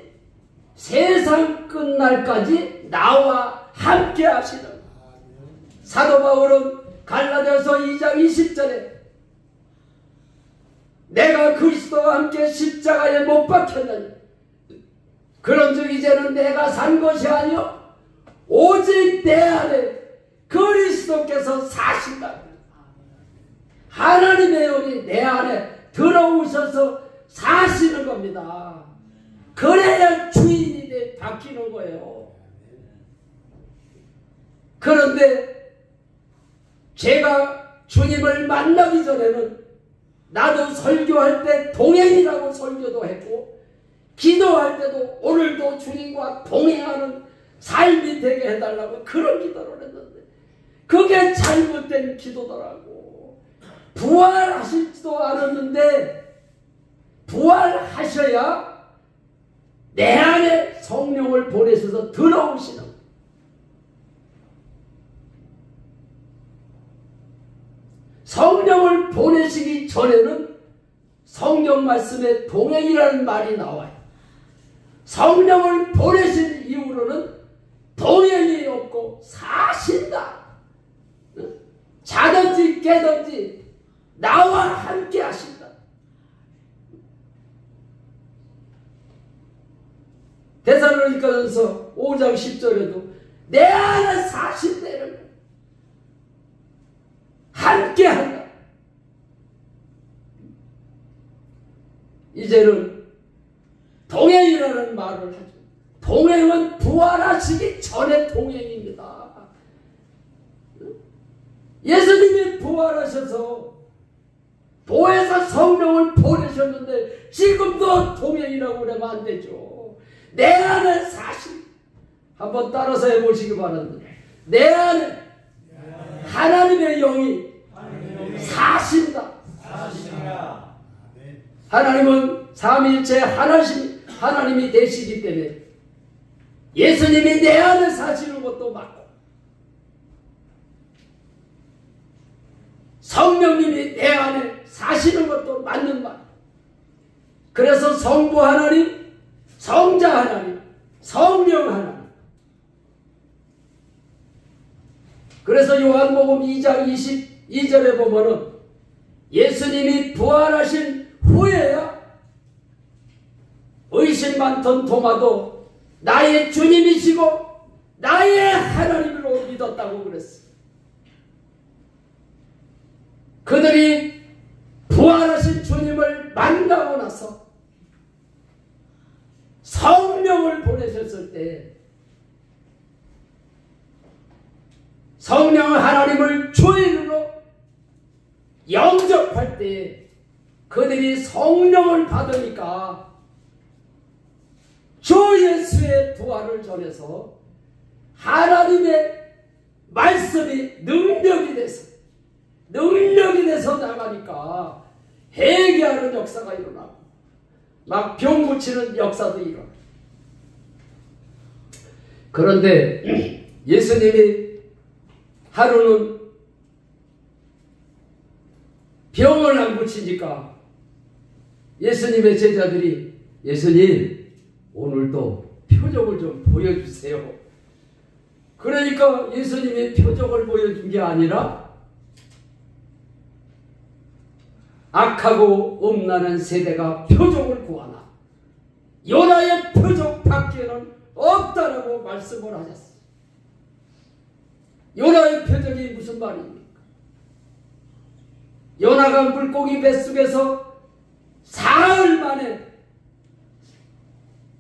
세상 끝날까지 나와 함께 하시는 거야. 사도 바울은 갈라디아서 2장 20절에 내가 그리스도와 함께 십자가에 못 박혔느니 그런즉 이제는 내가 산 것이 아니요 오직 내 안에 그리스도께서 사신다. 하나님의 영이 내 안에 들어오셔서 사시는 겁니다. 그래야 주인이 바뀌는 거예요. 그런데 제가 주님을 만나기 전에는 나도 설교할 때 동행이라고 설교도 했고 기도할 때도 오늘도 주님과 동행하는 삶이 되게 해달라고 그런 기도를 했는데 그게 잘못된 기도더라고. 부활하실지도 않았는데 부활하셔야 내 안에 성령을 보내셔서 들어오시는 거예요. 성령을 보내시기 전에는 성경 말씀에 동행이라는 말이 나와요. 성령을 보내신 이후로는 동행이 없고 사신다. 자든지 깨든지 나와 함께 하신다. 데살로니가전서 5장 10절에도 내 안에 사신다는 함께 한다. 이제는 동행이라는 말을 하죠. 동행은 부활하시기 전에 동행입니다. 예수님이 부활하셔서 보혜사 성령을 보내셨는데 지금도 동행이라고 그러면 안 되죠. 내 안에 사신 한번 따라서 해보시기 바랍니다. 내 안에 하나님의 영이 사신다. 하나님은 삼위일체 하나님이 되시기 때문에 예수님이 내 안에 사시는 것도 맞고 성령님이 내 안에 사시는 것도 맞는 말. 그래서 성부 하나님, 성자 하나님, 성령 하나님. 그래서 요한복음 2장 22절에 보면은 예수님이 부활하신 후에야 의심 많던 도마도 나의 주님이시고 나의 하나님으로 믿었다고 그랬어요. 그들이 부활하신 주님을 만나고 나서 성령을 보내셨을 때 성령 하나님을 주인으로 영접할 때 그들이 성령을 받으니까 주 예수의 부활을 전해서 하나님의 말씀이 능력이 돼서 나가니까 회개하는 역사가 일어나고 막 병 고치는 역사도 일어나고. 그런데 예수님이 하루는 병을 안 고치니까 예수님의 제자들이 예수님 오늘도 표적을 좀 보여주세요. 그러니까 예수님이 표적을 보여준 게 아니라 악하고 음란한 세대가 표적을 구하나 요나의 표적 밖에는 없다라고 말씀을 하셨어요. 요나의 표적이 무슨 말입니까? 요나가 물고기 뱃속에서 사흘 만에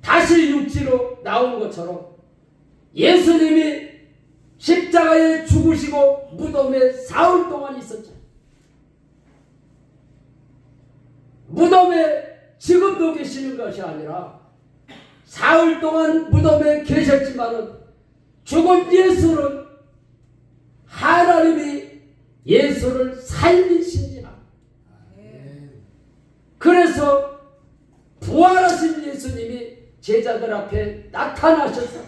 다시 육지로 나온 것처럼 예수님이 십자가에 죽으시고 무덤에 사흘 동안 있었죠. 무덤에 지금도 계시는 것이 아니라 사흘 동안 무덤에 계셨지만은 죽은 예수는 하나님이 예수를 살리신지라 예수님이 제자들 앞에 나타나셔서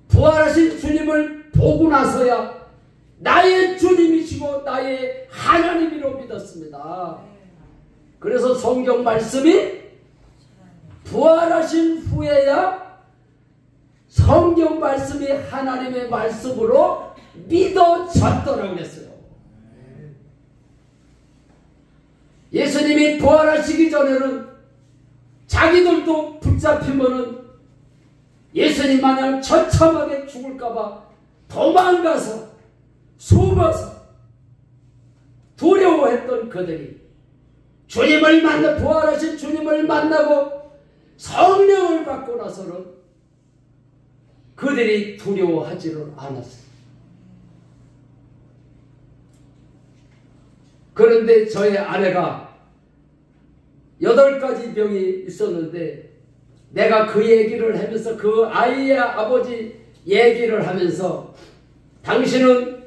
부활하신 주님을 보고 나서야 나의 주님이시고 나의 하나님이로 믿었습니다. 그래서 성경 말씀이 부활하신 후에야 성경 말씀이 하나님의 말씀으로 믿어졌더라고 그랬어요. 예수님이 부활하시기 전에는 자기들도 붙잡히면은 예수님 마냥 처참하게 죽을까봐 도망가서 숨어서 두려워했던 그들이 주님을 만나 부활하신 주님을 만나고 성령을 받고 나서는 그들이 두려워하지를 않았어요. 그런데 저의 아내가 8가지 병이 있었는데 내가 그 얘기를 하면서 그 아이의 아버지 얘기를 하면서 당신은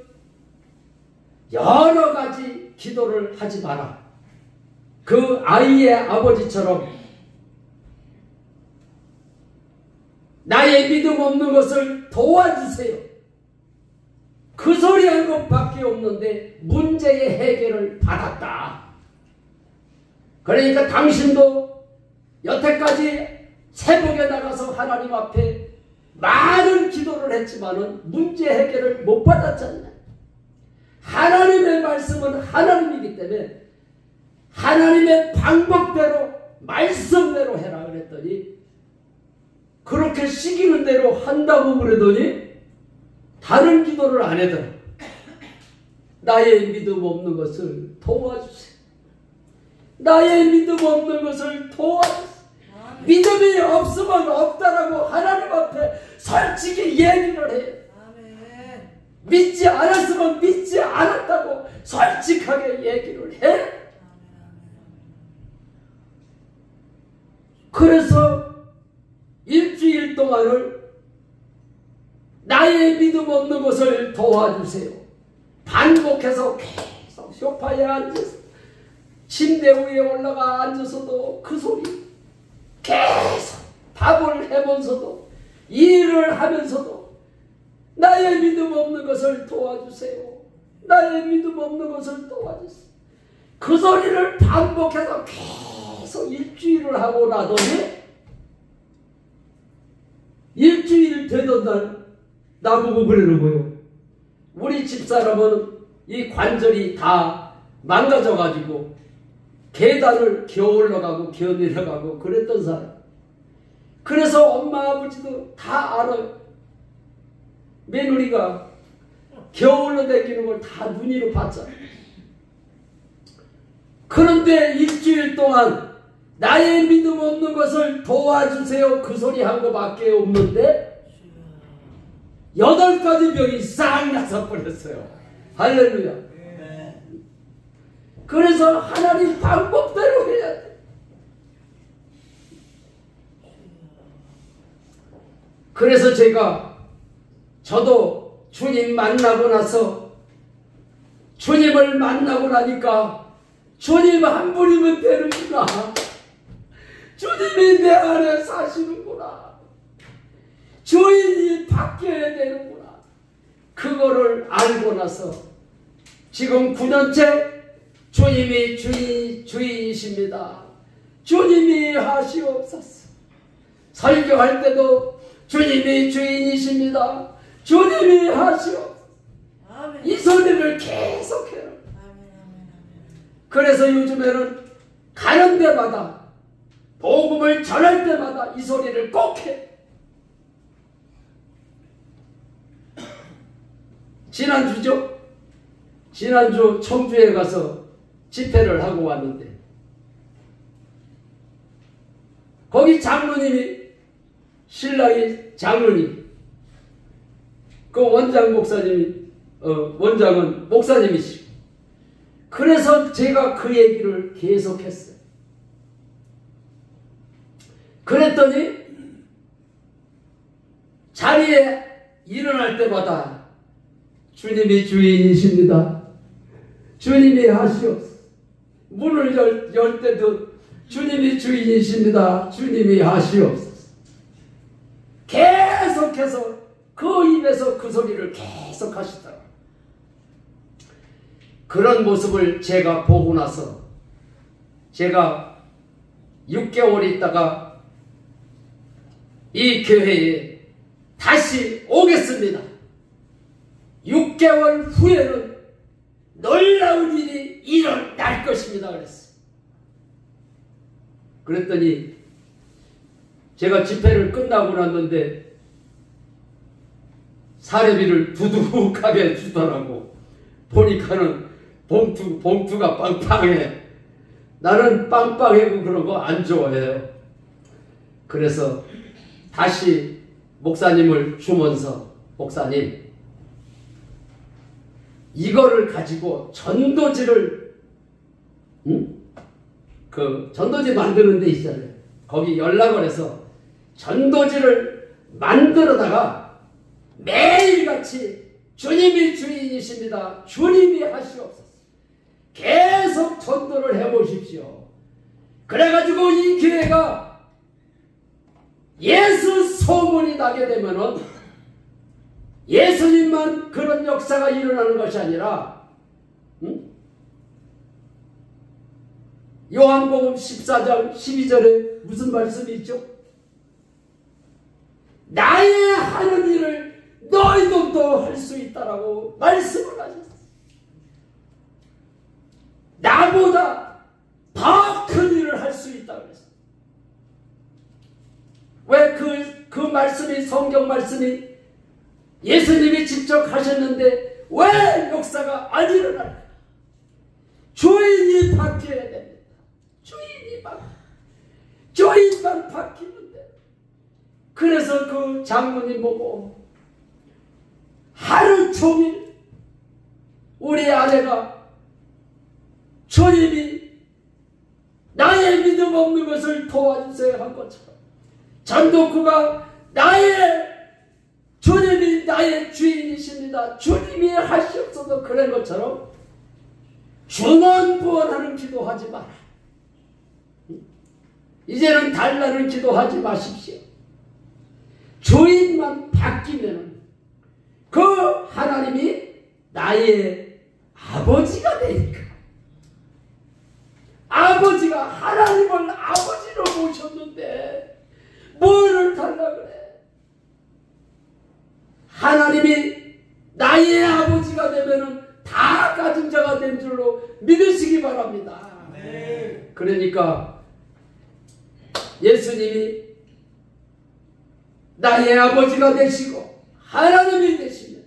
여러 가지 기도를 하지 마라. 그 아이의 아버지처럼 나의 믿음 없는 것을 도와주세요. 그 소리 한 것밖에 없는데 문제의 해결을 받았다. 그러니까 당신도 여태까지 새벽에 나가서 하나님 앞에 많은 기도를 했지만은 문제 해결을 못 받았잖아요. 하나님의 말씀은 하나님이기 때문에 하나님의 방법대로 말씀대로 해라 그랬더니 그렇게 시키는 대로 한다고 그러더니 다른 기도를 안 하더라. 나의 믿음 없는 것을 도와주세요. 나의 믿음 없는 것을 도와주세요. 믿음이 없으면 없다라고 하나님 앞에 솔직히 얘기를 해요. 믿지 않았으면 믿지 않았다고 솔직하게 얘기를 해. 그래서 일주일 동안을 나의 믿음 없는 것을 도와주세요. 반복해서 계속 소파에 앉아서 침대 위에 올라가 앉아서도 그 소리 계속 밥을 해면서도 일을 하면서도 나의 믿음 없는 것을 도와주세요. 나의 믿음 없는 것을 도와주세요. 그 소리를 반복해서 계속 일주일을 하고 나더니 일주일 되던 날 나보고 그러는 거예요. 우리 집사람은 이 관절이 다 망가져가지고 계단을 기어 올라가고 기어 내려가고 그랬던 사람. 그래서 엄마 아버지도 다 알아요. 며느리가 기어 올라다니는 걸 다 눈으로 봤잖아요. 그런데 일주일 동안 나의 믿음 없는 것을 도와주세요 그 소리 한 거밖에 없는데 8가지 병이 싹 나서 버렸어요. 할렐루야. 그래서 하나님 방법대로 해야 돼. 그래서 저도 주님 만나고 나서 주님을 만나고 나니까 주님 한 분이면 되는구나. 주님이 내 안에 사시는구나. 주인이 바뀌어야 되는구나. 그거를 알고 나서 지금 9년째 주님이 주인이십니다. 주님이 하시옵소서. 설교할 때도 주님이 주인이십니다. 주님이 하시옵소서. 이 소리를 계속해요. 그래서 요즘에는 가는 데마다 복음을 전할 때마다 이 소리를 꼭 해. 지난주 청주에 가서 집회를 하고 왔는데 거기 장로님이 신랑이 장로님 그 원장 목사님이 원장은 목사님이시고 그래서 제가 그 얘기를 계속했어요. 그랬더니 자리에 일어날 때마다 주님이 주인이십니다. 주님이 하시옵소서. 문을 열 때도 주님이 주인이십니다. 주님이 하시옵소서. 계속해서 그 입에서 그 소리를 계속 하시더라고요. 그런 모습을 제가 보고 나서 제가 6개월 있다가 이 교회에 다시 오겠습니다. 6개월 후에는 놀라운 일이 일어날 것입니다. 그랬더니 제가 집회를 끝나고 났는데 사례비를 두둑하게 주더라고. 보니까는 봉투가 빵빵해. 나는 빵빵하고 그런 거 안 좋아해요. 그래서 다시 목사님을 주면서 목사님 이거를 가지고 전도지를 그 전도지 만드는 데 있잖아요. 거기 연락을 해서 전도지를 만들어다가 매일같이 주님이 주인이십니다. 주님이 하시옵소서. 계속 전도를 해보십시오. 그래가지고 이 교회가 예수 소문이 나게 되면은 예수님만 그런 역사가 일어나는 것이 아니라 요한복음 14장 12절에 무슨 말씀이 있죠? 나의 하는 일을 너희도 또 할 수 있다라고 말씀을 하셨어요. 나보다 더 큰 일을 할 수 있다고 그랬어요. 왜 그 말씀이 성경 말씀이 예수님이 직접 하셨는데 왜 역사가 안 일어날까? 주인이 바뀌어야 됩니다. 주인만 바뀌는데. 그래서 그 장로님 보고 하루 종일 우리 아내가 주님이 나의 믿음 없는 것을 도와주세요 한 것처럼 전도구가 주님이 나의 주인이십니다. 주님이 하시옵소서 그런 것처럼 중언부언하는 기도하지 마라. 이제는 달라는 기도하지 마십시오. 주인만 바뀌면 그 하나님이 나의 아버지가 되니까. 아버지가 하나님을 아버지로 모셨는데 뭐를 달라 그래? 하나님이 나의 아버지가 되면은 다 가진 자가 된 줄로 믿으시기 바랍니다. 네. 그러니까 예수님이 나의 아버지가 되시고 하나님이 되시면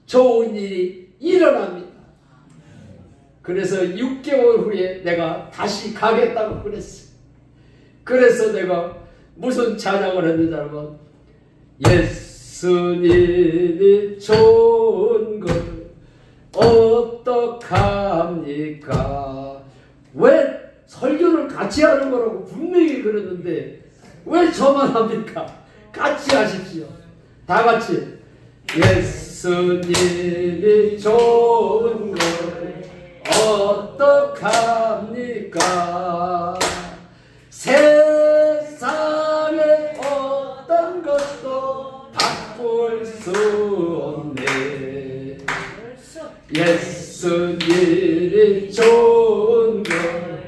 좋은 일이 일어납니다. 그래서 6개월 후에 내가 다시 가겠다고 그랬어요. 그래서 내가 무슨 찬양을 했는지 알면 예수님이 좋은 걸 어떡합니까? 왜 설교를 같이 하는 거라고 분명히 그랬는데 왜 저만 합니까? 같이 하십시오. 다 같이 예수님이 좋은 걸 어떡합니까? 세상에 어떤 것도 바꿀 수 없네. 예수님이 좋은 걸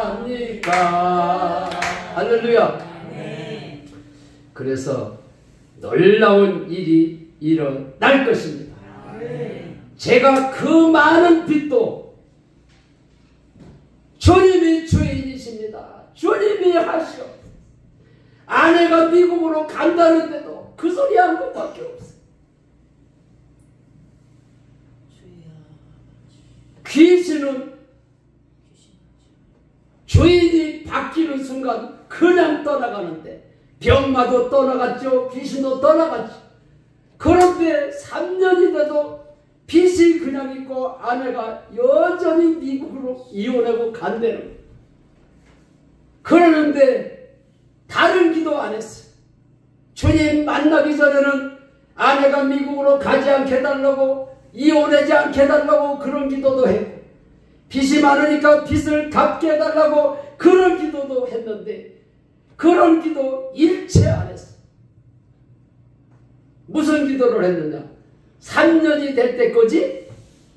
어떡합니까? 할렐루야. 그래서 놀라운 일이 일어날 것입니다. 제가 그 많은 빚도 주님이 주인이십니다. 주님이 하시오. 아내가 미국으로 간다는데도 그 소리 한 것밖에 없어요. 귀신은 주인이 바뀌는 순간 그냥 떠나가는데 병마도 떠나갔죠. 귀신도 떠나갔죠. 그런데 3년이 돼도 빚이 그냥 있고 아내가 여전히 미국으로 이혼하고 간대는 거예요. 그러는데 다른 기도 안 했어요. 주님 만나기 전에는 아내가 미국으로 가지 않게 해달라고 이혼하지 않게 해달라고 그런 기도도 했고 빚이 많으니까 빚을 갚게 해달라고 그런 기도도 했는데 그런 기도 일체 안 했어. 무슨 기도를 했느냐? 3년이 될 때까지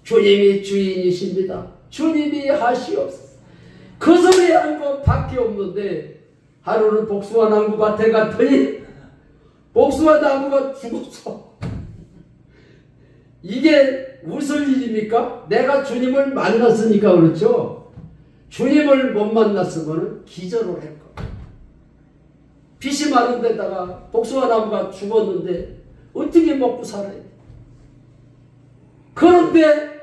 주님이 주인이십니다. 주님이 하시옵소서. 그 소리 한 것밖에 없는데 하루는 복숭아 나무 밭에 갔더니 복숭아 나무가 죽었어. 이게 무슨 일입니까? 내가 주님을 만났으니까 그렇죠. 주님을 못 만났으면 기절을 할 거야. 빚이 많은 데다가 복숭아 나무가 죽었는데 어떻게 먹고 살아야 돼? 그런데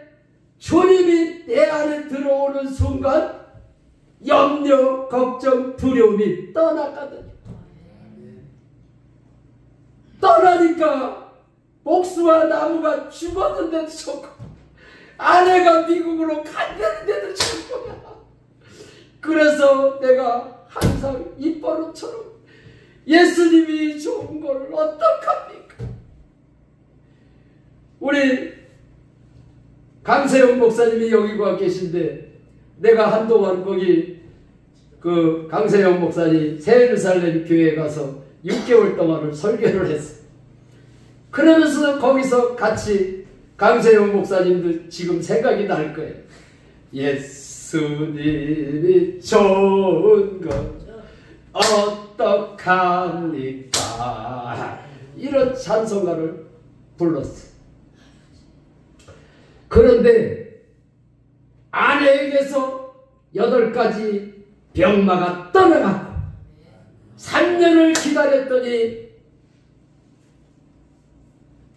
주님이 내 안에 들어오는 순간 염려, 걱정, 두려움이 떠나거든요. 떠나니까 복숭아 나무가 죽었는데도 좋고 아내가 미국으로 간다는데도 좋고 그래서 내가 항상 입버릇처럼 예수님이 좋은 걸 어떡합니까? 우리 강세영 목사님이 여기 와 계신데 내가 한동안 거기 그 강세영 목사님 새예루살렘 교회에 가서 6개월 동안을 설교를 했어. 그러면서 거기서 같이 강세영 목사님도 지금 생각이 날 거예요. 예수님이 좋은 것 어떡합니까? 이런 찬송가를 불렀어. 그런데 아내에게서 8가지 병마가 떠나갔고 3년을 기다렸더니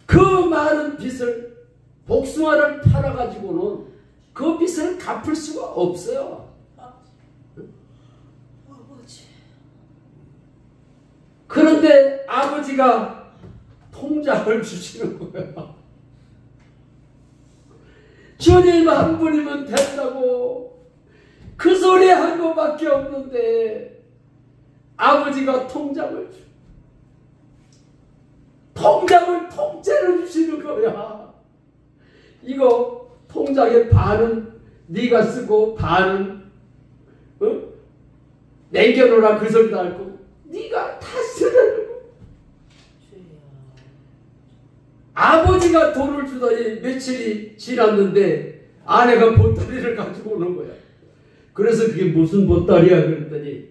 그 많은 빚을 복숭아를 팔아가지고는 그 빚을 갚을 수가 없어요. 그런데 아버지가 통장을 주시는 거예요. 주님 한 분이면 된다고 그 소리 한 것밖에 없는데 아버지가 통장을 주. 통장을 통째로 주시는 거야. 이거 통장의 반은 네가 쓰고 반은 남겨놓으라 그 소리도 알고 네가 다 쓰라는 거. 아버지가 돈을 주더니 며칠이 지났는데 아내가 보따리를 가지고 오는 거야. 그래서 그게 무슨 보따리야 그랬더니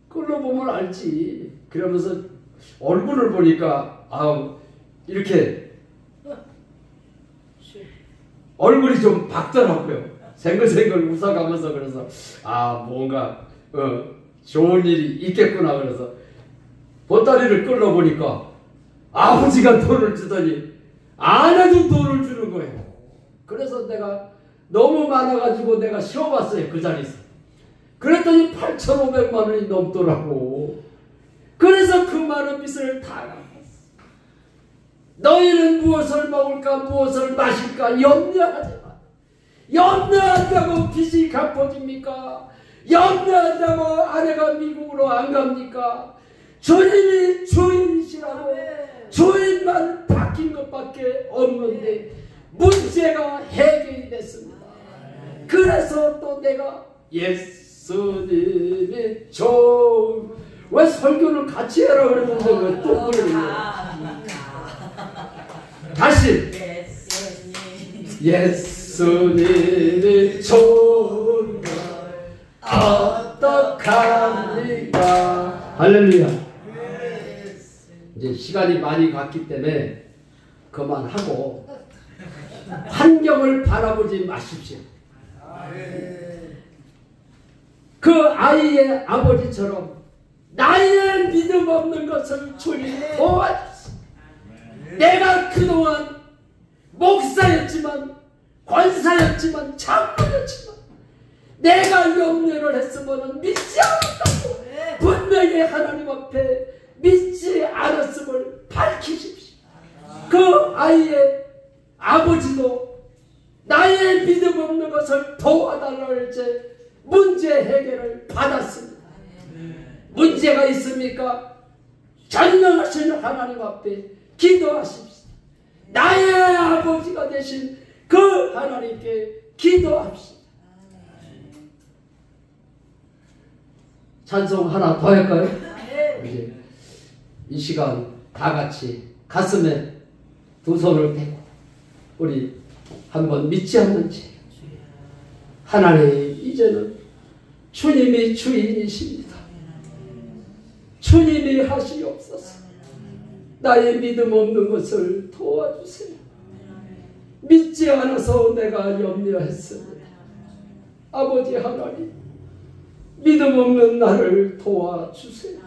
그걸로 보면 알지. 그러면서 얼굴을 보니까 이렇게 얼굴이 좀 밝더라고요. 생글생글 웃어가면서. 그래서 뭔가 좋은 일이 있겠구나. 그래서 보따리를 끌어보니까 아버지가 돈을 주더니 아내도 돈을 주는 거예요. 그래서 내가 너무 많아가지고 내가 쉬어봤어요. 그 자리에서. 그랬더니 8,500만 원이 넘더라고. 그래서 그 많은 빚을 다 갚았어. 너희는 무엇을 먹을까 무엇을 마실까 염려하지 마. 염려한다고 빚이 갚아집니까? 염려한다고 아내가 미국으로 안 갑니까? 주님이 주인이시라고 주인만 바뀐 것밖에 없는데 문제가 해결이 됐습니다. 그래서 또 내가 예수님이 좋은 왜 설교를 같이 해라 그랬는데 왜 또 그러는 거야? 다시 예수님이 좋은 걸 어떡합니까? 할렐루야. 이제 시간이 많이 갔기 때문에 그만하고 환경을 바라보지 마십시오. 그 아이의 아버지처럼 나의 믿음 없는 것을 주님이 도와주세요. 내가 그동안 목사였지만 권사였지만 장로였지만 내가 염려를 했으면 믿지 않았다고 분명히 하나님 앞에 믿지 않았음을 밝히십시오. 그 아이의 아버지도 나의 믿음 없는 것을 도와달라고 할지 문제 해결을 받았습니다. 문제가 있습니까? 전능하신 하나님 앞에 기도하십시오. 나의 아버지가 되신 그 하나님께 기도합시다. 찬송 하나 더 할까요? 이제 이 시간 다 같이 가슴에 두 손을 대고 우리 한번 믿지 않는지 하나님 이제는 주님이 주인이십니다. 주님이 하시옵소서. 나의 믿음 없는 것을 도와주세요. 믿지 않아서 내가 염려했습니다. 아버지 하나님 믿음 없는 나를 도와주세요.